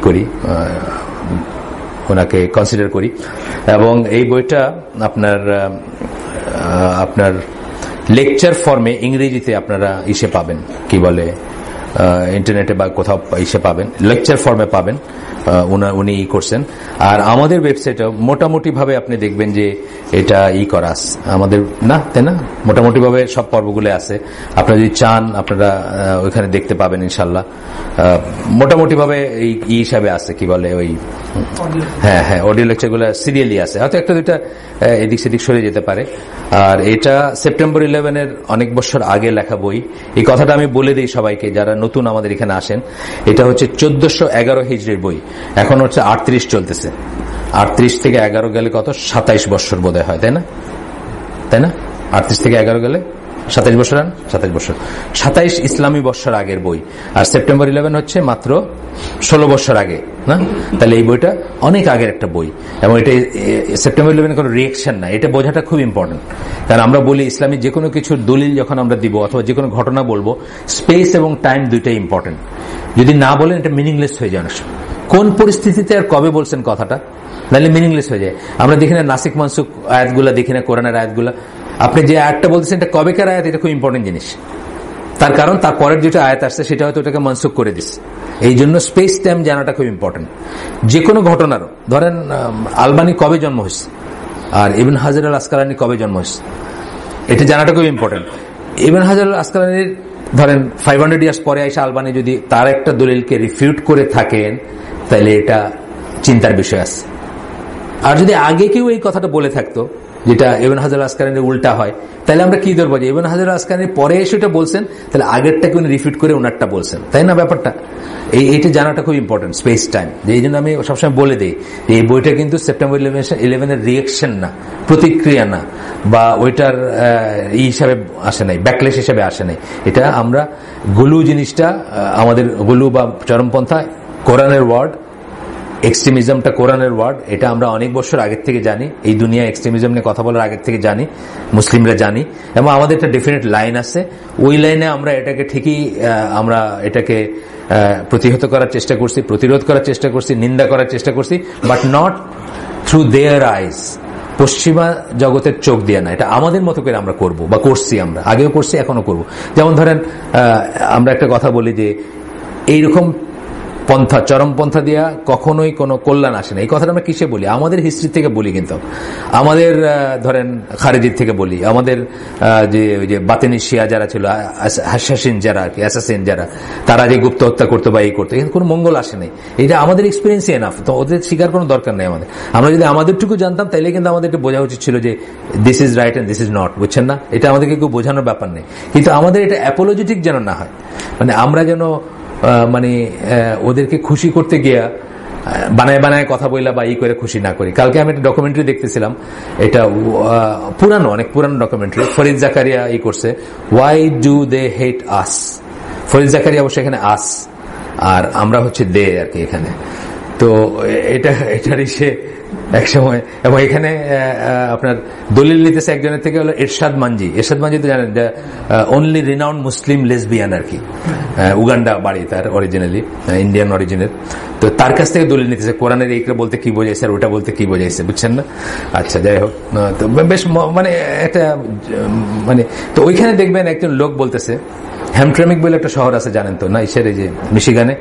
করি, ওনাকে কনসিডার করি। এবং এই বইটা আপনার লেকচার ফর্মে ইংরেজিতে আপনারা পাবেন, কি বলে ইন্টারনেটে বা কোথাও পাবেন, লেকচার ফর্মে পাবেন। উনি করছেন। আর আমাদের ওয়েবসাইটে মোটামুটি ভাবে আপনি দেখবেন যে এটা করা আছে আমাদের, না তাই না, মোটামুটি ভাবে সব পর্বগুলো আছে। আপনারা যদি চান আপনারা ওইখানে দেখতে পাবেন ইনশাল্লাহ। মোটামুটি ভাবে এই হিসাবে আছে, কি বলে ওই, হ্যাঁ, অডিও লেকচার গুলো সিরিয়ালি আছে, হয়তো একটা দুইটা এদিক সেদিক সরে যেতে পারে। আর এটা সেপ্টেম্বর 11 অনেক বছর আগে লেখা বই। এই কথাটা আমি বলে দিই সবাইকে যারা নতুন আমাদের এখানে আসেন। এটা হচ্ছে 1411 হিজরির বই, এখন হচ্ছে 38 চলতেছে। 38 থেকে 11 গেলে কত, 27 বছর বোধ হয়, তাই না? 38 থেকে 11 গেলে 27 বছর, 27 বছর, 27 ইসলামী বছর আগের বই। আর সেপ্টেম্বর 11 হচ্ছে মাত্র 16 বছর আগে, না? তাহলে এই বইটা অনেক আগের একটা বই। এবং এটা সেপ্টেম্বর 11 কোনো রিয়েকশন না, এটা বোঝাটা খুব ইম্পর্টেন্ট। কারণ আমরা বলি ইসলামী যে কোনো কিছুর দলিল যখন আমরা দিব অথবা যে কোনো ঘটনা বলবো, স্পেস এবং টাইম দুইটাই ইম্পর্টেন্ট। যদি না বলেন এটা মিনিংলেস হয়ে যায়। কোন পরিস্থিতিতে আর কবে বলছেন কথাটা, নাহলে মিনিংলেস হয়ে যায়। আমরা দেখি না নাসিক মানসুক আয়াতগুলা, দেখি না কোরআনের আয়াতগুলা, আপনি যে আয়াতটা বলতেছেন এটা কবেকার আয়াত, এটা খুব ইম্পর্টেন্ট জিনিস। তার কারণ তার পরের যেটা আয়াত আসছে সেটা হয়তো ওটাকে মনসুখ করে দিচ্ছে। এই জন্য স্পেস টাইম জানাটা খুব ইম্পর্টেন্ট। যে কোনো ঘটনারও, ধরেন আলবানি কবে জন্ম হয়েছে আর ইবন হাজার আল আসকালানি কবে জন্ম হয়েছে, এটা জানাটা খুব ইম্পর্টেন্ট। ইবন হাজার আল আসকালানির ধরেন 500 ইয়ার্স পরে আইসা আলবানি যদি তার একটা দলিলকে রিফিউট করে থাকেন, তাহলে এটা চিন্তার বিষয় আছে। আর যদি আগে কেউ এই কথাটা বলে থাকতো যেটা ইবন হাজার আসকালানির উল্টা হয়, তাহলে আমরা কি ধরবো যে ইবন হাজার আসকালানির পরে এসে এটা বলছেন, তাহলে আগেরটাকে উনি রিফিট করে ওনারটা বলছেন, তাই না? ব্যাপারটা এইটা জানাটা খুব ইম্পর্টেন্ট, স্পেস টাইম। এই জন্য আমি সবসময় বলে দিই যে এই বইটা কিন্তু সেপ্টেম্বর 11 রিয়েকশন না, প্রতিক্রিয়া না, বা ওইটার হিসাবে আসে নাই, ব্যাকলেশ হিসাবে আসে নাই। এটা আমরা গুলু জিনিসটা, আমাদের গুলু বা চরমপন্থা কোরআনের ওয়ার্ড, এক্সট্রিমিজমটা কোরআনের ওয়ার্ড, এটা আমরা অনেক বছর আগের থেকে জানি। এই দুনিয়া এক্সট্রিমিজম নিয়ে কথা বলার আগের থেকে জানি, মুসলিমরা জানি। এবং আমাদের একটা ডেফিনেট লাইন আছে, ওই লাইনে আমরা এটাকে ঠিকই আমরা এটাকে প্রতিহত করার চেষ্টা করছি, প্রতিরোধ করার চেষ্টা করছি, নিন্দা করার চেষ্টা করছি, বাট নট থ্রু দেয়ার আইস, পশ্চিমা জগতের চোখ দিয়ে না। এটা আমাদের মতো করে আমরা করব বা করছি, আমরা আগেও করছি, এখনো করব। যেমন ধরেন আমরা একটা কথা বলি যে এইরকম পন্থা, চরমপন্থা দিয়া কখনোই কোনো কল্যাণ আসে না। এই কথাটা আমরা কিসে বলি? আমাদের হিস্ট্রি থেকে বলি, কিন্তু আমাদের ধরেন খারেজির থেকে বলি, আমাদের যে বাতিনি শিয়া যারা ছিল, হাসাসিন যারা আর কি, অ্যাসাসিন যারা, তারা যে গুপ্ত হত্যা করতো বা এই করতো, কিন্তু কোনো মঙ্গল আসে নাই। এটা আমাদের এক্সপিরিয়েন্স এনাফ, তো ওদের শিকার কোনো দরকার নেই আমাদের। আমরা যদি আমাদেরটুকু জানতাম তাইলে কিন্তু আমাদের বোঝা উচিত ছিল যে this is right and this is not, বুঝছেন না? এটা আমাদেরকে কেউ বোঝানোর ব্যাপার নেই, কিন্তু আমাদের এটা অ্যাপোলজিটিক যেন না হয়, মানে আমরা যেন মানে ওদেরকে খুশি করতে গিয়া বানায় বানায় কথা বললা বা ই করে খুশি না করি। কালকে আমি একটা ডকুমেন্টারি দেখতেছিলাম, এটা পুরানো, অনেক পুরানো ডকুমেন্টারি, ফরিদ জাকারিয়া ই করছে, ওয়াই ডু দে হেট আস। ফরিদ জাকারিয়া অবশ্য এখানে আস, আর আমরা হচ্ছে দে আর কি এখানে। তো এটারই সে এক সময়, এবং এখানে আপনার দলিল নিতেছে একজনের থেকে, হলো এরশাদ মানজি। এরশাদ মানজি তো জানেন, অনলি রিনাউন্ড মুসলিম লেসবিয়ান আর কি, উগান্ডা বাড়ি তার, অরিজিনালি ইন্ডিয়ান অরিজিনের। তো তার কাছ থেকে দলিল নিতেছে, কোরআনের এইটা বলতে কি বোঝাইছে আর ওটা বলতে কি বোঝাইছে, বুঝছেন না? আচ্ছা, যাই হোক, তো বেশ মানে একটা মানে, তো ওইখানে দেখবেন একজন লোক বলতেছে, হ্যামট্রামিক বলে একটা শহর আছে, জানেন তো না, ইসের এই যে মিশিগানে,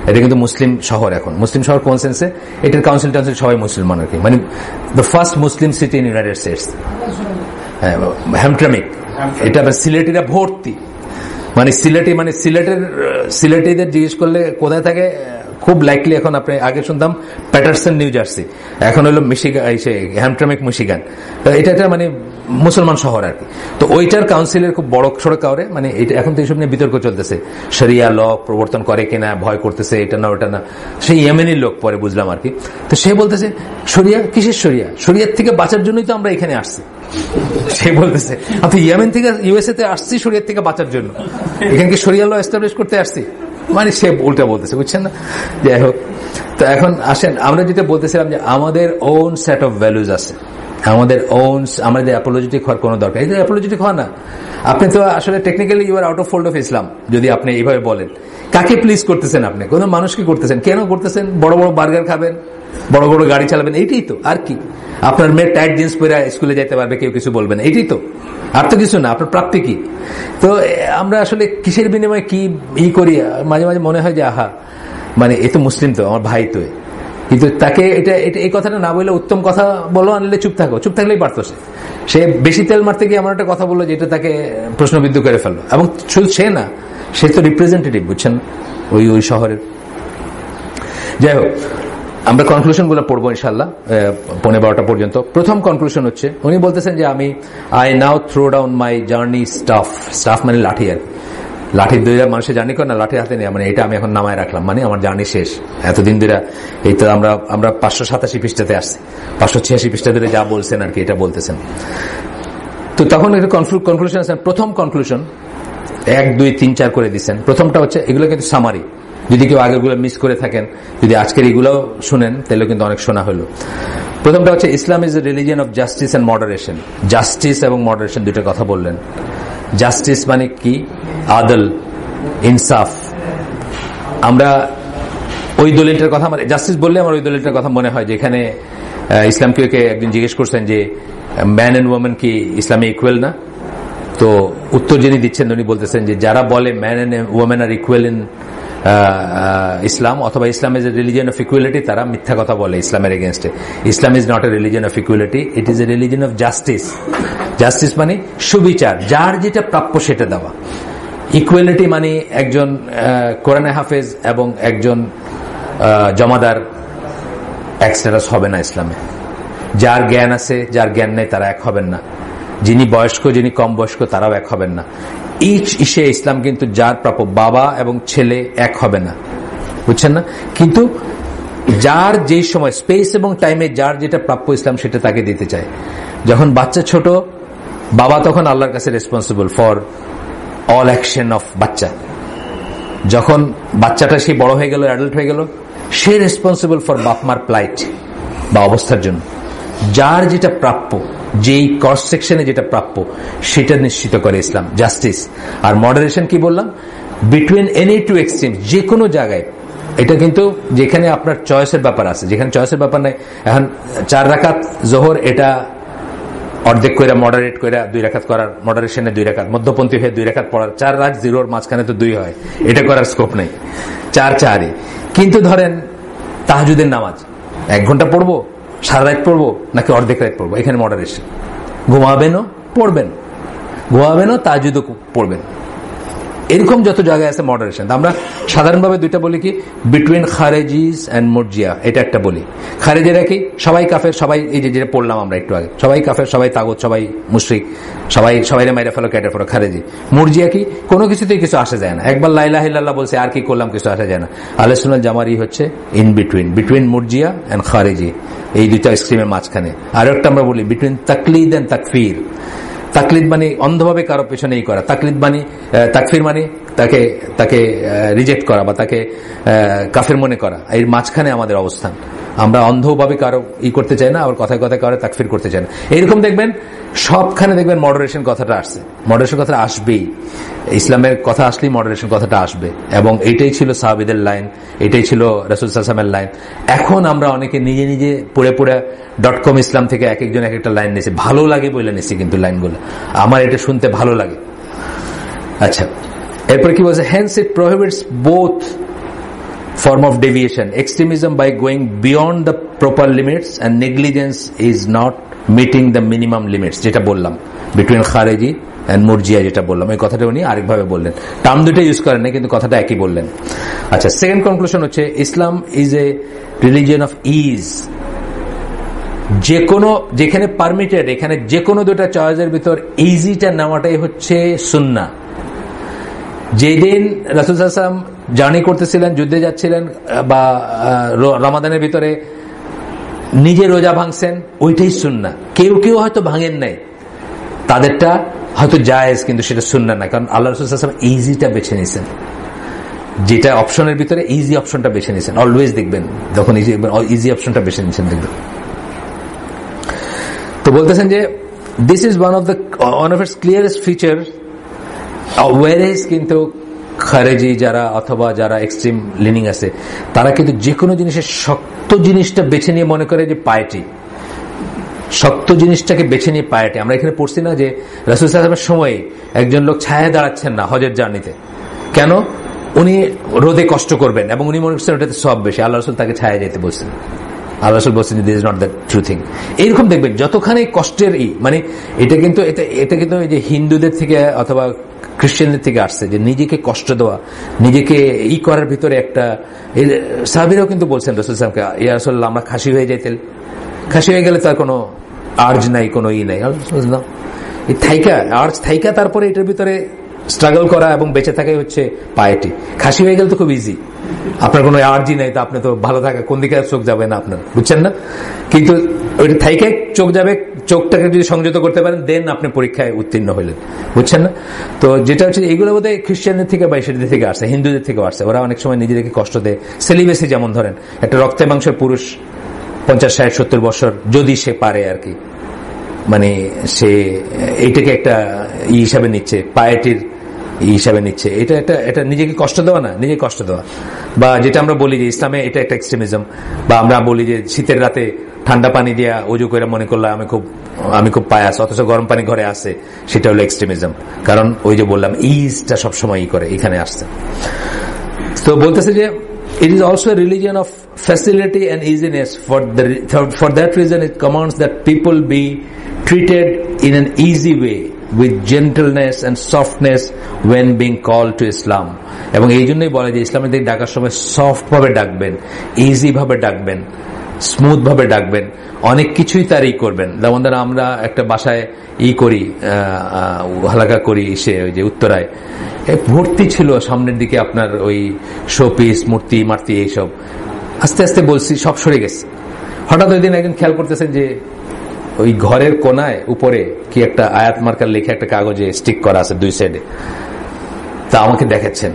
এটা কিন্তু মুসলিম শহর। এখন মুসলিম শহর কোন সেন্সে? এটার কাউন্সিল টাউন্সিল সবাই মুসলমান আর কি, মানে the first Muslim city in United states, Hamtramck. এটা সিলেটিরা ভর্তি, মানে সিলেটিদের জিজ্ঞেস করলে কোথায় থাকে, খুব লাইকলি এখন আপনি আগে শুনতাম প্যাটারসন নিউ জার্সি, এখন হলো হ্যামট্রামিক মিশিগান। এটা একটা মানে মুসলমান শহর আর কি। তো ওইটার কাউন্সিলের খুব বড় সড়ক কাউরে, মানে এটা এখন তো এইসব নিয়ে বিতর্ক চলতেছে, শরিয়া ল প্রবর্তন করে কিনা, ভয় করতেছে, এটা না ওটা না। সেই ইয়েমেনের লোক পরে বুঝলাম আর কি। তো সে বলতেছে, শরিয়া কিসের শরিয়া? শরিয়ার থেকে বাঁচার জন্যই তো আমরা এখানে আসছি। সে বলতেছে, আপনি ইয়েমেন থেকে ইউএসএ তে আসছি শরিয়ার থেকে বাঁচার জন্য, এখানে কি শরিয়া ল এস্টাবলিশ করতে আসছি? মানে সে উল্টা বলতেছে, বুঝছেন না? যাই হোক, তো এখন আসেন, আমরা যেটা বলতেছিলাম যে আমাদের ওন সেট অফ ভ্যালুজ আছে, আমাদের ওন, আমাদের অ্যাপোলজিটিক হওয়ার কোনো দরকার। এটা অ্যাপোলজিটিক হওয়া না, আপনি তো আসলে technically you are out of fold of Islam যদি আপনি এইভাবে বলেন। কাকে প্লিজ করতেছেন আপনি? কোন মানুষকে করতেছেন? কেন করতেছেন? বড় বড় বার্গার খাবেন, বড় বড় গাড়ি চালাবেন, এইটাই তো। আর কি? আপনার মেয়ে টাইট জিন্স পরে স্কুলে যেতে পারবে, কেউ কিছু বলবে না, এইটাই তো। আর তো কিছু না, আপনার প্রাপ্তি কি? তো আমরা আসলে কিসের বিনিময়ে কি করি? মাঝে মাঝে মনে হয় যে আহা, মানে এ তো মুসলিম, তো আমার ভাই তো, কিন্তু তাকে এটা এই কথাটা না বলে উত্তম কথা বলো, আনলে চুপ থাকো, চুপ থাকলেই পারতো। সে বেশি তেল মারতে গিয়ে আমার একটা কথা বললো যেটা তাকে প্রশ্নবিদ্ধ করে ফেললো, এবং শুধু সে না, সে তো রিপ্রেজেন্টেটিভ, বুঝছেন, ওই শহরের। যাই হোক, আমরা কনক্লুশন গুলো পড়বো ইনশাল্লাহ 11:15 পর্যন্ত। প্রথম কনক্লুশন হচ্ছে, উনি বলতেছেন যে I now throw down my journey staff মানে লাঠি আর কি। লাঠির দইরা মানুষের জার্নি করে না, লাঠি হাতে নেই, মানে এটা আমি এখন নামায় রাখলাম, মানে আমার জার্নি শেষ। এতদিন ধরে এই তো আমরা 587 পৃষ্ঠাতে আসছি, 586 পৃষ্ঠা ধরে যা বলছেন আর কি, এটা বলতেছেন। তো তখন একটা কনক্লুশন আছে। প্রথম কনক্লুশন 1, 2, 3, 4 করে দিচ্ছেন। প্রথমটা হচ্ছে, এগুলো কিন্তু সামারি, যদি কেউ আগেগুলো মিস করে থাকেন, যদি আজকের এগুলো শুনেন তাহলে কিন্তু অনেক শোনা হলো। প্রথমটা হচ্ছে, Islam is a religion of justice and moderation. Justice এবং মডারেশন দুটো কথা বললেন। জাস্টিস মানে কি? আদল, ইনসাফ। আমরা ওই দলিলটার কথা, আমার জাস্টিস বললে আমার ওই দলিলটার কথা মনে হয়, যেখানে ইসলামকে একদিন জিজ্ঞেস করছেন যে ম্যান এন্ড ওয়ামেন কি ইসলামে ইকুয়াল না? তো উত্তর যিনি দিচ্ছেন উনি বলতেছেন যে যারা বলে man and women are equal in Islam, অথবা Islam is a religion of equality, তারা মিথ্যা কথা বলে ইসলামের এগেনস্টে। Islam is not a religion of equality, it is a religion of justice. Justice মানে সুবিচার, যার যেটা প্রাপ্য সেটা দেওয়া। ইকুয়ালিটি মানে একজন কোরআনে হাফেজ এবং একজন জমাদার এক স্ট্যাটাস হবে না ইসলামে। যার জ্ঞান আছে, যার জ্ঞান নেই, তারা এক হবেন না। যিনি বয়স্ক, যিনি কম বয়স্ক, তারাও এক হবেন না। ইসলাম কিন্তু যার প্রাপ্য, বাবা এবং ছেলে এক হবে না, বুঝছেন না? কিন্তু যার যেই সময়, স্পেস এবং টাইমে যার যেটা প্রাপ্য ইসলাম সেটা তাকে দিতে চায়। যখন বাচ্চা ছোট, বাবা তখন আল্লাহর কাছে responsible for all action of বাচ্চা। যখন বাচ্চাটা সে বড় হয়ে গেল, অ্যাডাল্ট হয়ে গেল, সে রেসপন্সিবল ফর বাপমার প্লাইট বা অবস্থার জন্য। যার যেটা প্রাপ্য, যেই কস্ট সেকশনে যেটা প্রাপ্য, সেটা নিশ্চিত করে ইসলাম, জাস্টিস। আর মডারেশন কি বললাম? বিটুইন এনি টু এক্সট্রিম, যে কোনো জায়গায়। এটা কিন্তু যেখানে আপনার চয়েসের ব্যাপার আছে, যেখানে চয়েসের ব্যাপার নাই। এখন 4 রাকাত জোহর, এটা অর্ধেক কইরা মডারেট কইরা 2 রাকাত করার, মডারেশনে 2 রাকাত, মধ্যপন্থী হয়ে 2 রাকাত পড়ার, 4 রাত জিরোর মাঝখানে তো 2 হয়, এটা করার স্কোপ নেই, 4-4ই। কিন্তু ধরেন তাহাজ্জুদের নামাজ 1 ঘন্টা পড়বো, সারা রাত পড়বো নাকি অর্ধেক রাত পড়বো, এখানে মডারেশন। ঘুমাবেনও পড়বেন, ঘুমাবেনও তাহাজ্জুদও পড়বেন, এরকম যত জায়গায় আছে মডারেশন। আমরা সাধারণভাবে দুইটা বলি কি, বিটুইন খারেজিস এন্ড মুরজিয়া, এটা একটা বলি। খারেজিরা কি, সবাই কাফের, সবাই এই যে যেটা পড়লাম আমরা একটু আগে, সবাই কাফের, সবাই তাগুত, সবাই মুশরিক, সবাইরে মাইরা ফেলো, কেটে ফেলো, খারেজি। মুরজিয়া কি, কোনো কিছুতেই কিছু আসে যায় না, একবার লা ইলাহা ইল্লাল্লাহ বলছে আর কি করলাম, কিছু আসে যায় না। আহলে সুন্নাত জামারি হচ্ছে ইন বিটুইন মুরজিয়া এন্ড খারেজি, এই দুইটা এক্সট্রিমের মাঝখানে। আর একটা আমরা বলি বিটুইন তাকলিদ এন্ড তাকফির। তাকলিদ মানে অন্ধভাবে কারো পেছনেই করা, তাকলিদ মানে তাকফির মানে তাকে রিজেক্ট করা বা তাকে কাফের মনে করা, এর মাঝখানে আমাদের অবস্থান। আমরা অন্ধভাবে কারো করতে চাই না, আবার কথায় কথায় কারো তাকফির করতে চাই না। এইরকম দেখবেন সবখানে দেখবেন মডারেশন কথাটা আসছে, মডারেশন কথাটা আসবেই, ইসলামের কথা আসলেই মডারেশন কথাটা আসবে। এবং এইটাই ছিল সাহাবীদের লাইন, এটাই ছিল রাসূল সাল্লাল্লাহু আলাইহি ওয়াসাল্লামের লাইন। এখন আমরা অনেকে নিজে নিজে পড়ে .com ইসলাম থেকে এক একজন এক একটা লাইন নিয়েছি, ভালো লাগে বলে নিয়েছি, কিন্তু লাইনগুলো আমার এটা শুনতে ভালো লাগে। আচ্ছা, এরপরে কি বলছে, hence it prohibits both form of deviation, extremism by going beyond the proper limits and negligence is not meeting the minimum limits, যেটা বললাম between খারেজি and মুরজিয়া, যেটা বললাম এই কথাটা উনি আরেকভাবে বললেন, টার্ম দুটো ইউজ করেন না কিন্তু কথাটা একই বললেন। আচ্ছা, সেকেন্ড কনক্লুশন হচ্ছে Islam is a religion of is. যেখানে পারমিটেড, এখানে যে কোনো দুটা চয়েসের ভিতর ইজিটা নেওয়াটাই হচ্ছে সুন্নাহ। যেদিন রাসূল সাল্লাল্লাহু আলাইহি ওয়াসাল্লাম জার্নি করতেছিলেন, যুদ্ধে যাচ্ছিলেন বা রমাদানের ভিতরে নিজে রোজা ভাঙছেন, ওইটাই সুন্নাহ। কেউ হয়তো ভাঙেন নাই, তাদেরটা হয়তো জায়েজ, কিন্তু সেটা সুন্নাহ না, কারণ আল্লাহ রাসূল সাল্লাল্লাহু আলাইহি ওয়াসাল্লাম ইজিটা বেছে নিয়েছেন। যেটা অপশনের ভিতরে ইজি অপশনটা বেছে নিয়েছেন, অলওয়েজ দেখবেন যখন ইজি অপশনটা বেছে নিয়েছেন দেখবেন। তো বলতেছেন যে this is one of its clearest feature, whereas কিন্তু খারেজি যারা অথবা যারা এক্সট্রিম লিনিং আছে, তারা কিন্তু যে কোনো জিনিসের শক্ত জিনিসটা বেছে নিয়ে মনে করে যে পায়েটি, শক্ত জিনিসটাকে বেছে নিয়ে পায়েটি। আমরা এখানে পড়ছি না যে রাসূল সাল্লাল্লাহু আলাইহি ওয়াসাল্লামের সময় একজন লোক ছায়ায় দাঁড়াচ্ছেন না হজের জার্নিতে, কেন? উনি রোদে কষ্ট করবেন এবং উনি মনে করছেন ওটাতে সব বেশি, আল্লাহ রাসূল তাকে ছায়ায় যেতে বলছেন। আল্লাহ রাসূল বলছেন this is not the true thing. এইরকম দেখবেন যতখানি কষ্টের মানে এটা কিন্তু এই যে হিন্দুদের থেকে অথবা খ্রিস্টানদের থেকে আসছে, যে নিজেকে কষ্ট দেওয়া, নিজেকে করার ভিতরে একটা, সাহাবীরাও কিন্তু বলছেন রাসূল সাল্লাল্লাহু আলাইহি ওয়াসাল্লামকে, ইয়া রাসূলুল্লাহ আমরা খাসি হয়ে যাইতেন, খাসি হয়ে গেলে তার কোনো আর্জ নাই, কোনো নাই, আর্জ থাইকা তারপরে এটার ভিতরে স্ট্রাগল করা এবং বেঁচে থাকাই হচ্ছে পায়েটি। খাসি হয়ে গেলে তো খুব ইজি, আপনার কোনো আর্জি নাই, তো আপনি তো ভালো থাকা, কোন দিকে চোখ যাবে না আপনার, বুঝছেন না? কিন্তু ওইটা থাইকে চোখ যাবে, চোখটাকে যদি সংযত করতে পারেন দেন আপনি পরীক্ষায় উত্তীর্ণ হইলেন, বুঝছেন না? তো যেটা হচ্ছে এইগুলো বোধ হয় খ্রিস্টানদের থেকে বা ইসলামদের থেকে আসছে, হিন্দুদের থেকে আসছে। ওরা অনেক সময় নিজেদেরকে কষ্ট দেয়। সেলিবেসি যেমন ধরেন, একটা রক্তে মাংসের পুরুষ 50, 60, 70 বছর যদি সে পারে আর কি, মানে সে এইটাকে একটা হিসাবে নিচ্ছে, পায়েটির হিসাবে নিচ্ছে, এটা নিজেকে কষ্ট দেওয়া না, নিজে কষ্ট দেওয়া। বা যেটা আমরা বলি যে ইসলামে এটা একটা এক্সট্রিমিজম, বা আমরা বলি যে শীতের রাতে ঠান্ডা পানি দিয়া অজু করে মনে করলাম আমি খুব পায়াস, অথচ গরম পানি ঘরে আসে, সেটা হলো এক্সট্রিমিজম। কারণ ওই যে বললাম ইজটা সবসময় করে এখানে আসছে। তো বলতেছে যে it is also a religion of facility and easiness. For that reason it commands that people be treated in an easy way with gentleness and softness when being called to Islam. এবং এই জন্যই বলে যে ইসলামের দিকে ডাকার সময় soft ভাবে ডাকবেন, ইজি ভাবে ডাকবেন, স্মুথ ভাবে ডাকবেন, অনেক কিছুই তারই করবেন। যেমন ধর আমরা একটা বাসায় করি, হালাকা করি, সে ওই যে উত্তরায় ভর্তি ছিল সামনের দিকে আপনার ওই শোপিস, মূর্তি মার্তি এইসব, আস্তে আস্তে বলছি সব সরে গেছে। হঠাৎ ওই দিন একজন খেয়াল করতেছেন যে ওই ঘরের কোনায় উপরে কি একটা আয়াত মার্কার লেখা একটা কাগজে স্টিক করা আছে 2 সাইডে, তা আমাকে দেখাচ্ছেন।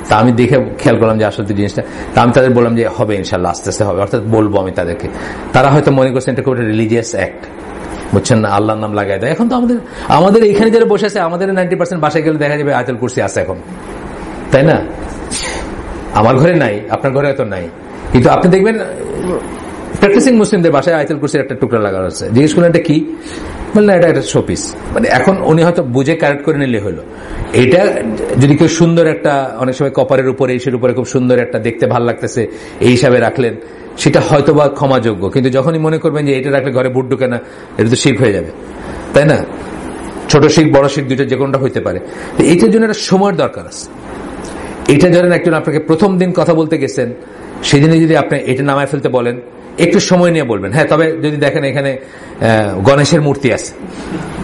তা আমি দেখে খেয়াল করলাম যে আসলে জিনিসটা, তা আমি তাদের বললাম যে হবে ইনশাল্লাহ, আস্তে আস্তে হবে, অর্থাৎ বলবো আমি তাদেরকে। তারা হয়তো মনে করছেন এটা খুব রিলিজিয়াস অ্যাক্ট, বুঝছেন না, আল্লাহর নাম লাগাই দেয়। এখন তো আমাদের এখানে যারা বসে আছে, আমাদের 90% বাসায় গেলে দেখা যাবে আয়াতুল কুরসি আছে এখন, তাই না? আমার ঘরে নাই, আপনার ঘরে হয়তো নাই, কিন্তু আপনি দেখবেন প্র্যাকটিসিং মুসলিমদের বাসায় আয়াতুল কুরসির একটা টুকরা লাগানো আছে। জিজ্ঞেস করলেন এটা কি? বললেন এটা একটা শোপিস, মানে এখন উনি হয়তো বুঝে কারেক্ট করে নিলে হলো। এটা যদি কেউ সুন্দর একটা, অনেক সময় কপারের উপরে ইসের উপরে খুব সুন্দর একটা দেখতে ভালো লাগতেছে এই হিসাবে রাখলেন, সেটা হয়তো বা ক্ষমাযোগ্য। কিন্তু যখনই মনে করবেন যে এটা রাখলে ঘরে বুট ঢুকে না, এটা তো শিরক হয়ে যাবে, তাই না? ছোট শিখ বড় শিখ দুইটা যে কোনটা হইতে পারে। এইটার জন্য একটা সময়ের দরকার আছে। এটা ধরেন একজন আপনাকে প্রথম দিন কথা বলতে গেছেন, সেদিনে যদি আপনি এটা নামায় ফেলতে বলেন, একটু সময় নিয়ে বলবেন। হ্যাঁ, তবে যদি দেখেন এখানে গণেশের মূর্তি আছে,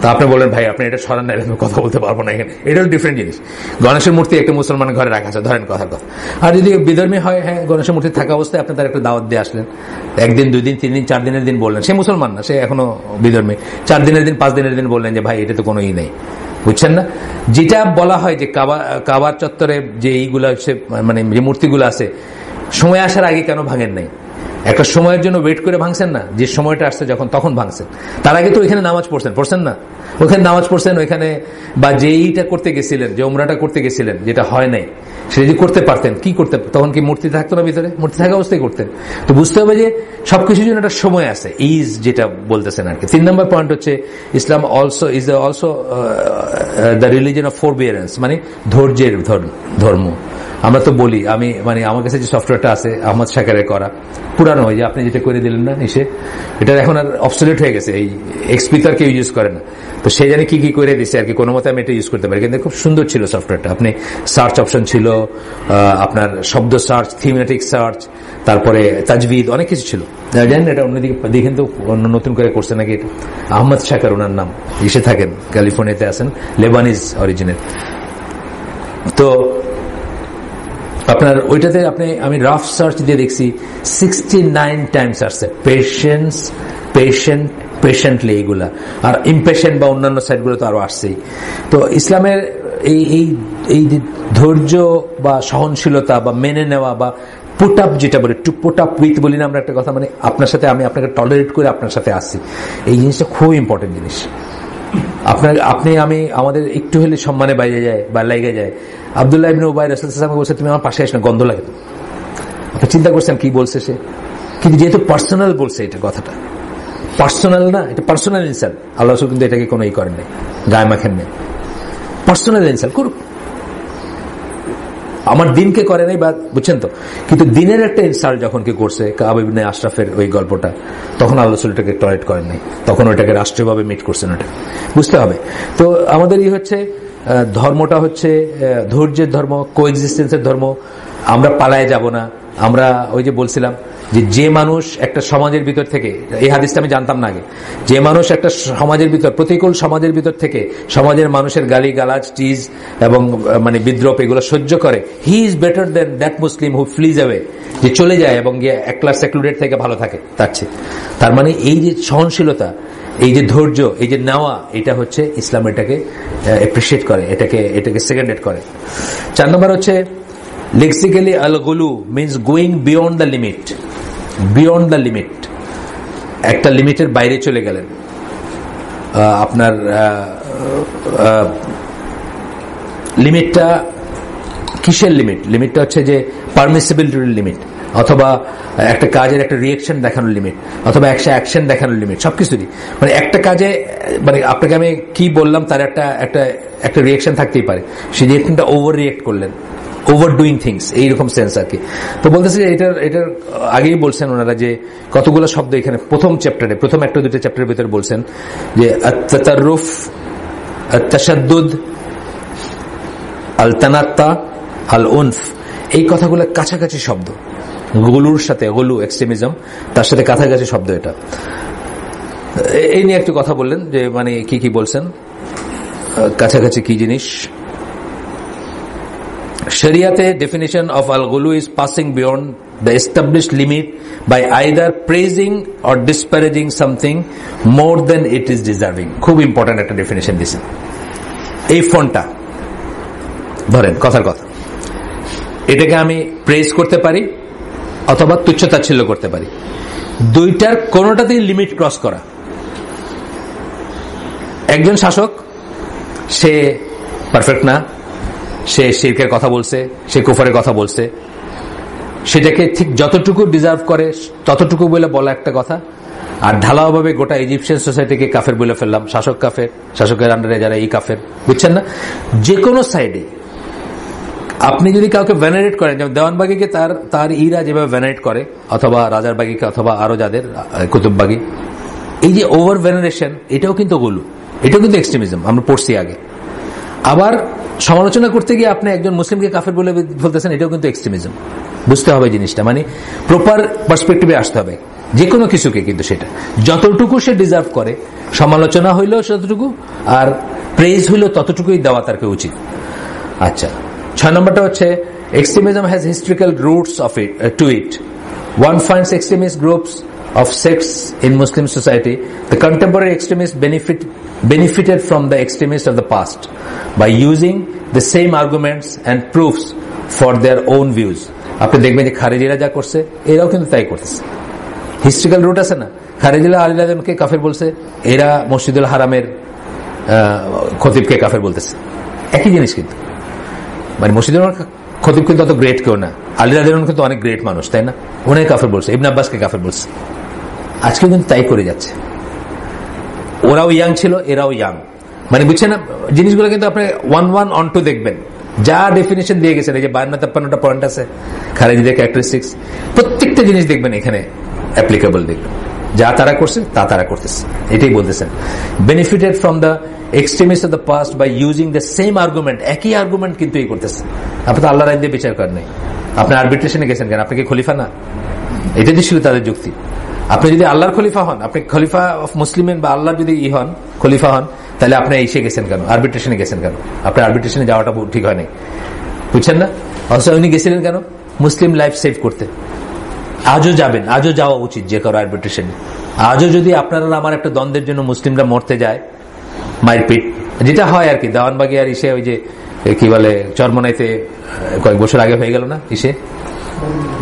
তা আপনি বললেন ভাই আপনি এটা সরান না, আমি কথা বলতে পারবো না এখানে, এটাও ডিফারেন্ট জিনিস। গণেশের মূর্তি একটা মুসলমানের ঘরে রাখা আছে, ধরেন কথার কথা। আর যদি বিধর্মী হয়, হ্যাঁ গণেশের মূর্তি থাকা অবস্থায় আপনি তার একটা দাওয়াত দিয়ে আসলেন, একদিন 2 দিন 3 দিন 4 দিনের দিন বললেন, সে মুসলমান না, সে এখনো বিধর্মী, 4 দিনের দিন 5 দিনের দিন বললেন যে ভাই এটা তো কোনো নেই, বুঝছেন না? যেটা বলা হয় যে কাবার চত্বরে যে এইগুলা হচ্ছে, মানে যে মূর্তিগুলো আছে, সময় আসার আগে কেন ভাঙেন নাই? একটা সময়ের জন্য ওয়েট করে ভাঙছেন না, যে সময়টা আসছে যখন তখন ভাঙছেন। তার আগে তো ওইখানে নামাজ পড়ছেন না, ওইখানে নামাজ পড়ছেন ওইখানে, বা যেইটা করতে গেছিলেন, যে উমরাটা করতে গেছিলেন, যেটা হয় নাই, সেটা যদি করতে পারতেন, কি করতে, তখন কি মূর্তি থাকতো না ভিতরে? মূর্তি থাকা অবস্থায় করতেন। তো বুঝতে হবে যে সবকিছুর জন্য একটা সময় আছে, ইজ যেটা বলতেছেন আর কি। 3 নম্বর পয়েন্ট হচ্ছে Islam is also the religion of forbearance, মানে ধৈর্যের ধর্ম। আমরা তো বলি, আমার কাছে যে সফটওয়্যারটা আছে আহমদ শাকেরের করা, পুরানো, হয় যে আপনি যেটা করে দিলেন না এসে, এটা এখন আর অবসোলিউট হয়ে গেছে, এই এক্সপি তো আর কেউ ইউজ করে না। তো সে জানি কি করে দিচ্ছে আর কি, কোনো মতে আমি এটা ইউজ করতে পারি। কিন্তু খুব সুন্দর ছিল সফটওয়্যারটা, আপনি সার্চ অপশন ছিল, আপনার শব্দ সার্চ, থিমেটিক সার্চ, তারপরে তাজবিদ, অনেক কিছু ছিল। জানেন এটা অন্যদিকে দেখেন তো, অন্য নতুন করে করছে নাকি এটা, আহমদ শাকের ওনার নাম, এসে থাকেন, ক্যালিফোর্নিয়াতে আছেন, লেবানিজ অরিজিনের। তো আপনার ওইটাতে আমি রাফ সার্চ দিয়ে দেখছি 69 টাইমস আসছে পেশেন্টলি এইগুলা, আর ইমপেশেন্ট বা অন্যান্য সাইটগুলো তো আরো আসছেই। তো ইসলামের এই ধৈর্য বা সহনশীলতা বা মেনে নেওয়া বা পুট আপ, যেটা বলে টু পুট আপ উইথ বলি না আমরা একটা কথা, মানে আপনার সাথে আমি আপনাকে টলারেট করে আপনার সাথে আসছি, এই জিনিসটা খুব ইম্পর্টেন্ট জিনিস। আমাদের একটু হলে সম্মানে বাইরে যায় বা লেগে যায়। আব্দুল্লাহ ইবনে উবাই রাসূলুল্লাহ সাল্লাল্লাহু আলাইহি ওয়াসাল্লাম বলছে তুমি আমার পাশে আসো না, গন্ধ লাগে। আপনি চিন্তা করছেন কি বলছে সে, কিন্তু যেহেতু পার্সোনাল বলছে, এটা কথাটা পার্সোনাল না, এটা পার্সোনাল ইনসাল্ট। আল্লাহ রাসূল কিন্তু এটাকে কোনো করেন নাই, গায়ে মাখেন নাই, পার্সোনাল ইনসাল্ট করুক, আমার দিনকে করে নাই, বা বুঝছেন তো। কিন্তু দিনের একটা ইনসাল্ট যখন কি করছে, কাব ইবনে আশরাফের ওই গল্পটা, তখন আল্লাহ রাসূল এটাকে টলারেট করেন নাই, তখন ওইটাকে রাষ্ট্রীয়ভাবে মিট করছেন। ওটা বুঝতে হবে। তো আমাদের হচ্ছে ধর্মটা হচ্ছে ধৈর্যের ধর্ম, কোএক্সিস্টেন্সের ধর্ম। আমরা পালায় যাব না। আমরা ওই যে বলছিলাম যে মানুষ একটা সমাজের ভিতর থেকে, এই হাদিসটা আমি জানতাম না আগে, যে মানুষ একটা সমাজের ভিতর, প্রতিকূল সমাজের ভিতর থেকে সমাজের মানুষের গালি গালাজ, টিজ এবং মানে বিদ্রোহ এগুলো সহ্য করে, he is better then that Muslim who ফ্লিজ away, যে চলে যায় এবং গিয়ে একলা সেক্লুডেড থেকে ভালো থাকে তার চেয়ে। তার মানে এই যে সহনশীলতা, এই যে ধৈর্য, এই যে নেওয়া, এটা হচ্ছে ইসলাম এটাকে অ্যাপ্রিসিয়েট করে, এটাকে সেকেন্ডেড করে। 4 নম্বর হচ্ছে লেক্সিক্যালি আল-গুলু means going beyond the limit. Beyond the limit, একটা লিমিটের বাইরে চলে গেলেন। আপনার লিমিটটা কিসের লিমিট? লিমিটটা হচ্ছে যে পারমিসিবিলিটির লিমিট, অথবা একটা কাজের একটা রিয়েকশন দেখানোর লিমিট, অথবা একটা অ্যাকশন দেখানোর লিমিট, সবকিছুরই। মানে একটা কাজে, মানে আপনাকে আমি কি বললাম তার একটা রিয়েকশন থাকতেই পারে, সেই রিয়েকশনটা ওভার রিয়েক্ট করলেন, ওভারডুইং থিংস, এইরকম সেন্স আর কি। তো বলতেছে যে এটার আগেই বলছেন ওনারা যে কতগুলো শব্দ এখানে প্রথম চ্যাপ্টারে, প্রথম 1-2 চ্যাপ্টারের ভিতরে বলছেন যে আত-তাতাররুফ, আত-তাশাদ্দুদ, আল-তানাত্তা, আল-উনফ, এই কথাগুলো কাছাকাছি শব্দ। গুলুর সাথে, গুলু এক্সট্রিমিজম, তার সাথে কাছাকাছি শব্দ। এটা এই নিয়ে একটু কথা বললেন যে মানে কি বলছেন, কাছাকাছি কি জিনিস। Shariate definition of al-ghulu is passing beyond the established limit by either praising or disparaging something more than it is deserving. খুব ইম্পর্টেন্ট একটা ডেফিনেশন দিছে। এই ফোনটা ধরেন, কথার কথা, এটাকে আমি প্রেজ করতে পারি অথবা তুচ্ছতাচ্ছিল্য করতে পারি, দুইটার কোনোটাতেই লিমিট ক্রস করা। একজন শাসক, সে পারফেক্ট না, সে শিরকের কথা বলছে, সে কুফরের কথা বলছে, সেটাকে ঠিক যতটুকু ডিজার্ভ করে ততটুকু বলে বলা একটা কথা। আর ঢালাওভাবে গোটা ইজিপশিয়ান সোসাইটিকে কাফের বলে ফেললাম, শাসক কাফের, শাসকের আন্ডারে যারা এই কাফের, বুঝছেন না? যে কোনো সাইডে আপনি যদি কাউকে ভেনারেট করেন, যেমন দেওয়ানবাগিকে তার ইরা যেভাবে ভেনারেট করে, অথবা রাজারবাগিকে, অথবা আরো যাদের কুতুববাগি, এই যে ওভার ভেনারেশন, এটাও কিন্তু এক্সট্রিমিজম, আমরা পড়ছি আগে। আবার সমালোচনা করতে গিয়ে আপনি একজন মুসলিমকে কাফের বলে বলতেছেন, এটাও কিন্তু এক্সট্রিমিজম। বুঝতে হবে জিনিসটা, মানে প্রপার পার্সপেক্টিভে আসতে হবে যে কোনো কিছুকে। কিন্তু সেটা যতটুকু সে ডিজার্ভ করে, সমালোচনা হইলেও ততটুকু, আর প্রেজ হইলেও ততটুকুই দেওয়া তার উচিত। আচ্ছা, 6 নম্বরটা হচ্ছে extremism has historical roots of it to it. One finds extremist groups of sects in Muslim society. The contemporary extremists benefited from the extremists of the past by using the same arguments and proofs for their own views. আপনি দেখবেন যে খারেজিরা যা করছে, এরাও কিন্তু তাই করতেছে। Historical root আছে না, খারেজিরা আলী রাদিয়াল্লাহু কাফের বলছে, এরা মসজিদুল হারামের খতিবকে কাফের বলতেছে, একই জিনিস কিন্তু। মানে মসজিদুল খতিব কিন্তু অত গ্রেট কেউ না, আলী রাদিয়াল্লাহু কিন্তু অনেক গ্রেট মানুষ, তাই না? উনি কাফের বলছে, ইবনে আব্বাসকে কাফের বলছে। আজকে কিন্তু তাই করে যাচ্ছে। ওরাও ইয়াং ছিল, এরাও ইয়াং, মানে বুঝছেন না জিনিসগুলো? কিন্তু আপনি 1-1-2 দেখবেন, যা ডেফিনেশন দিয়ে গেছেন, এই যে 52-53টা পয়েন্ট আছে খারেজিদের ক্যারেক্টারিস্টিক্স, প্রত্যেকটা জিনিস দেখবেন এখানে অ্যাপ্লিকেবল, দেখবেন যা তারা করছে তা তারা করতেছে, এটাই বলতেছেন। Benefited from the extremist of the past by using the same argument, একই আর্গুমেন্ট কিন্তু এই করতেছে। আপনি তো আল্লাহর আইন দিয়ে বিচার করেন নাই, আপনি আরবিট্রেশনে গেছেন কেন? আপনি কি খলিফা না? এটা যে ছিল তাদের যুক্তি। আপনি যদি আল্লাহর খলিফা হন, আপনি খলিফা অফ মুসলিমিন বা আল্লাহর যদি হন, খলিফা হন, তাহলে আপনি এসে গেছেন কেন? আরবিট্রেশনে গেছেন কেন? আপনার আরবিট্রেশনে যাওয়াটা ঠিক হয় নাই, বুঝছেন না? অথচ উনি গেছিলেন কেন? মুসলিম লাইফ সেভ করতে। আজও যাবেন, আজও যাওয়া উচিত যে কারো আরবিট্রেশনে। আজও যদি আপনারা আমার একটা দ্বন্দ্বের জন্য মুসলিমরা মরতে যায়, মায়ের পিঠ যেটা হয় আর কি, দেওয়ানবাগি আর ইসে, ওই যে কি বলে চরমনাইতে কয়েক বছর আগে হয়ে গেল না, ইসে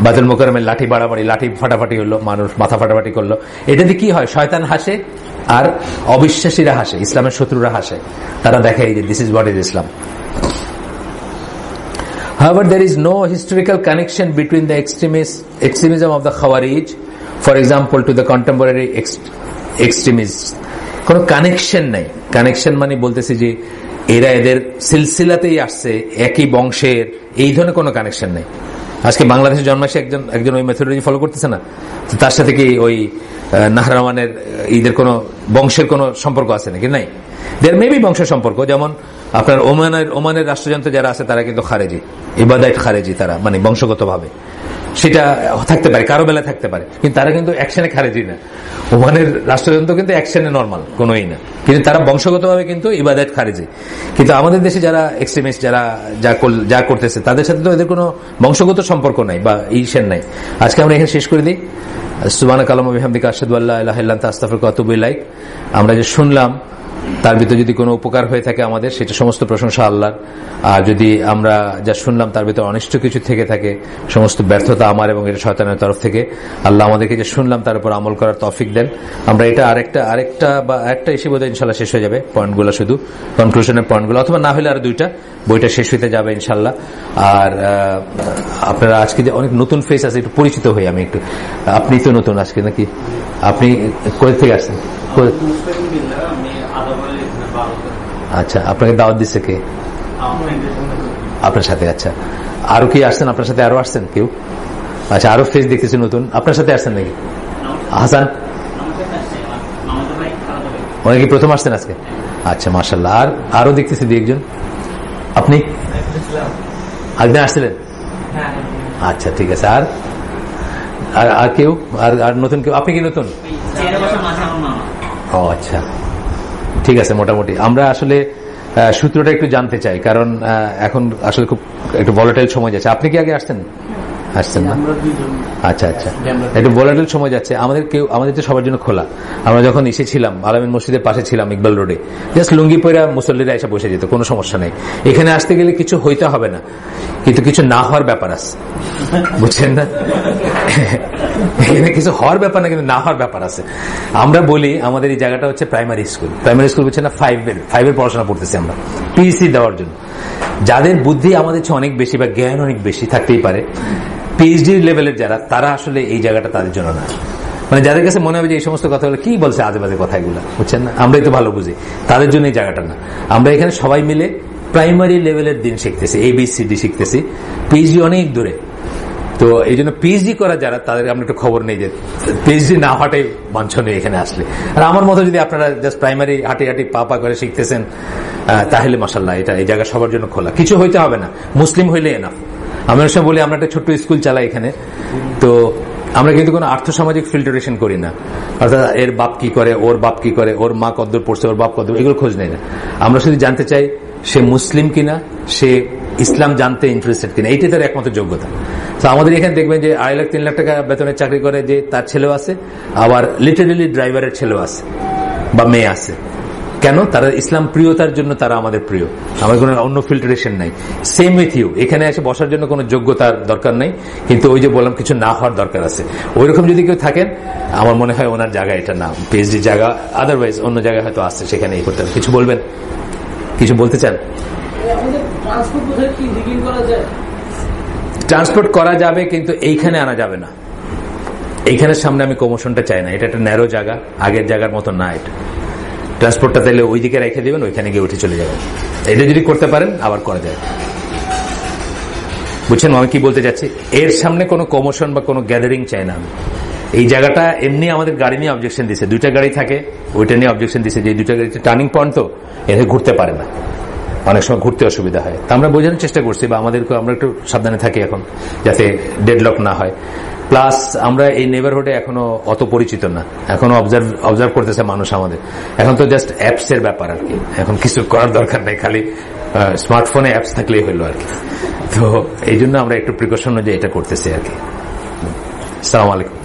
বাতুল মোকাররমের লাঠি বাড়াবাড়ি, লাঠি ফাটাফাটি হলো, মানুষ মাথা ফাটাফাটি করলো। এটাতে কি হয়? শয়তান হাসে আর অবিশ্বাসীরা হাসে, ইসলামের শত্রুরা হাসে, তারা দেখে যে this is what is Islam. However, there is no historical connection between the extremism of the Khawarij, for example, to the contemporary extremists. কোনো কানেকশন নাই। কানেকশন মানে বলতেছি যে এরা এদের সিলসিলাতেই আসছে, একই বংশের, এই ধরনের কোনো কানেকশন নেই। আজকে বাংলাদেশে জন্মাসে একজন ওই মেথোডলজি ফলো করতেছে না, তার সাথে কি ওই নাহরামানের ঈদের কোনো বংশের কোনো সম্পর্ক আছে নাকি? নাই। দের মেবি বংশের সম্পর্ক, যেমন আপনার ওমানের রাষ্ট্রযন্ত্র যারা আছে তারা কিন্তু খারেজি, ইবাদাত খারেজি, তারা মানে বংশগতভাবে সেটা থাকতে পারে, কারো বেলা থাকতে পারে, কিন্তু তারা কিন্তু অ্যাকশনে খারেজি না। ওমানের রাষ্ট্রযন্ত্র কিন্তু অ্যাকশনে নর্মাল কোনোই না, কিন্তু তারা বংশগতভাবে কিন্তু ইবাদাত খারেজি। কিন্তু আমাদের দেশে যারা এক্সট্রিমিস্ট, যারা যা করতেছে, তাদের সাথে তো এদের কোনো বংশগত সম্পর্ক নাই বা ইসের নাই। আজকে আমরা এখানে শেষ করে দিই। সুবহানাকা আল্লাহুম্মা ওয়া বিহামদিকা আশহাদু আল্লা ইলাহা ইল্লা আনতা আস্তাগফিরুকা ওয়া আতুবু ইলাইক। আমরা যে শুনলাম তার ভিতরে যদি কোনো উপকার হয়ে থাকে আমাদের, সেটা সমস্ত প্রশংসা আল্লাহর। আর যদি আমরা যা শুনলাম তার ভিতরে অনিষ্ট কিছু থেকে থাকে, সমস্ত ব্যর্থতা আমার এবং এটা শয়তানের তরফ থেকে। আল্লাহ আমাদেরকে যে শুনলাম তার উপর আমল করার তৌফিক দেন। আমরা এটা আরেকটা এসে বোধহয় ইনশাল্লাহ শেষ হয়ে যাবে, পয়েন্টগুলো, শুধু কনক্লুশনের পয়েন্টগুলো, অথবা না হলে আরো 2টা, বইটা শেষ হইতে যাবে ইনশাল্লাহ। আর আপনারা আজকে যে অনেক নতুন ফেস আছে, একটু পরিচিত হই আমি একটু। আপনি তো নতুন আজকে নাকি? আপনি কোথা থেকে আসছেন? আচ্ছা, আপনাকে দাওয়াত দিচ্ছে কে? আপনার সাথে? আচ্ছা, আরো কি আসছেন আপনার সাথে? আরো আসছেন কেউ? আচ্ছা, আরো ফেস দেখতেছি নতুন। আপনার সাথে আসছেন নাকি? হাসান, অনেকে প্রথম আসছেন আজকে? আচ্ছা, মাশাআল্লাহ। আর আরো দেখতেছি 2-1জন। আপনি একদিন আসছিলেন? আচ্ছা, ঠিক আছে। আর কেউ? আর নতুন কেউ? আপনি কি নতুন? ও আচ্ছা, ঠিক আছে। মোটামুটি আমরা আসলে সূত্রটা একটু জানতে চাই, কারণ এখন আসলে খুব একটু ভলাটাইল সময় যাচ্ছে। আপনি কি আগে আসছেন না? আচ্ছা আচ্ছা, একটু ভলাটাইল সময় যাচ্ছে। আমাদের তো সবার জন্য খোলা। আমরা যখন এসেছিলাম আলামিন মসজিদের পাশে ছিলাম, ইকবাল রোডে, জাস্ট লুঙ্গি পরে মুসল্লিরা এসে বসে যেত, কোনো সমস্যা নেই। এখানে আসতে গেলে কিছু হইতে হবে না, কিন্তু কিছু না হওয়ার ব্যাপার আছে, বুঝছেন না? এখানে কিছু হওয়ার ব্যাপার না, কিন্তু না হওয়ার ব্যাপার আছে। আমরা বলি আমাদের এই জায়গাটা হচ্ছে প্রাইমারি স্কুল। বুঝছেন না? 5 পড়াশোনা পড়তেছি আমরা পিএইচডি দেওয়ার জন্য। যাদের বুদ্ধি আমাদের চেয়ে অনেক বেশি বা জ্ঞান অনেক বেশি থাকতেই পারে, পিএইচডি লেভেলের যারা, তারা আসলে এই জায়গাটা তাদের জন্য না। মানে যাদের কাছে মনে হবে যে এই সমস্ত কথাগুলো কি বলছে আজে বাজে কথাগুলো, বুঝছেন না, আমরাই তো ভালো বুঝি, তাদের জন্য এই জায়গাটা না। আমরা এখানে সবাই মিলে প্রাইমারি লেভেলের দিন শিখতেছি, ABCD শিখতেছি, পিএইচডি অনেক দূরে। তো এই জন্য পিএইচডি করা যারা, তাদের আমরা একটু খবর নেই যে পিএইচডি না হওয়াটাই বাঞ্ছনীয় এখানে আসলে। আর আমার মতো যদি আপনারা জাস্ট প্রাইমারি হাঁটি হাঁটি পা করে শিখতেছেন, তাহলে মাশাআল্লাহ এটা এই জায়গা সবার জন্য খোলা। কিছু হইতে হবে না, মুসলিম হইলে এনাফ। আমি অবশ্য বলি আমরা একটা ছোট্ট স্কুল চালাই এখানে, তো আমরা কিন্তু কোনো আর্থসামাজিক ফিল্টারেশন করি না, অর্থাৎ এর বাপ কি করে, ওর বাপ কি করে, ওর মা কদ্দূর পড়ছে, ওর বাপ কদ্দূর, এগুলো খোঁজ নেই না। আমরা শুধু জানতে চাই সে মুসলিম কিনা, সে ইসলাম জানতে ইন্টারেস্টেড কিনা, এইটাই তার একমাত্র যোগ্যতা। তো আমাদের এখানে দেখবেন যে 2.5 লাখ 3 লাখ টাকা বেতনের চাকরি করে যে তার ছেলেও আছে, আবার লিটারেলি ড্রাইভারের ছেলেও আছে বা মেয়ে আছে। কেন? তারা ইসলাম প্রিয়তার জন্য তারা আমাদের প্রিয়, আমাদের কোনো অন্য ফিল্টারেশন নাই। সেম উইথ ইউ, এখানে এসে বসার জন্য কোনো যোগ্যতার দরকার নেই, কিন্তু ওই যে বললাম কিছু না হওয়ার দরকার আছে। ওইরকম যদি কেউ থাকেন, আমার মনে হয় ওনার জায়গা এটা না, পিএইচডি জায়গা, আদারওয়াইজ অন্য জায়গায় হয়তো আসছে, সেখানে এই করতে হবে। কিছু বলবেন, কিছু বলতে চান? ট্রান্সপোর্ট করা যাবে, কিন্তু এইখানে আনা যাবে না। এইখানের সামনে আমি কমিশনটা চাই না, এটা একটা ন্যারো জায়গা, আগের জায়গার মতো না। এটা ট্রান্সপোর্টটা তাহলে ওইদিকে রেখে দিবেন, ওইখানে গিয়ে উঠে চলে যাবেন। এটা যদি করতে পারেন আবার করা যায়, বুঝছেন আমি কি বলতে চাচ্ছি? এর সামনে কোনো কমিশন বা কোনো গ্যাদারিং চাই না আমি। এই জায়গাটা এমনি আমাদের গাড়ি নিয়ে অবজেকশন দিছে, 2টা গাড়ি থাকে, ওইটা নিয়ে অবজেকশন দিছে যে 2টা গাড়িতে টার্নিং পয়েন্ট, তো এতে ঘুরতে পারে না, অনেক সময় ঘুরতে অসুবিধা হয়। তা আমরা বোঝানোর চেষ্টা করছি, বা আমাদেরকে আমরা একটু সাবধানে থাকি এখন, যাতে ডেডলক না হয়। প্লাস আমরা এই নেবারহুডে এখনো অত পরিচিত না, এখনো অবজার্ভ করতেছে মানুষ আমাদের। এখন তো জাস্ট অ্যাপস এর ব্যাপার আর কি, এখন কিছু করার দরকার নেই, খালি স্মার্টফোনে অ্যাপস থাকলেই হলো আর কি। তো এই জন্য আমরা একটু প্রিকশন অনুযায়ী এটা করতেছি আর কি। আসসালামু আলাইকুম।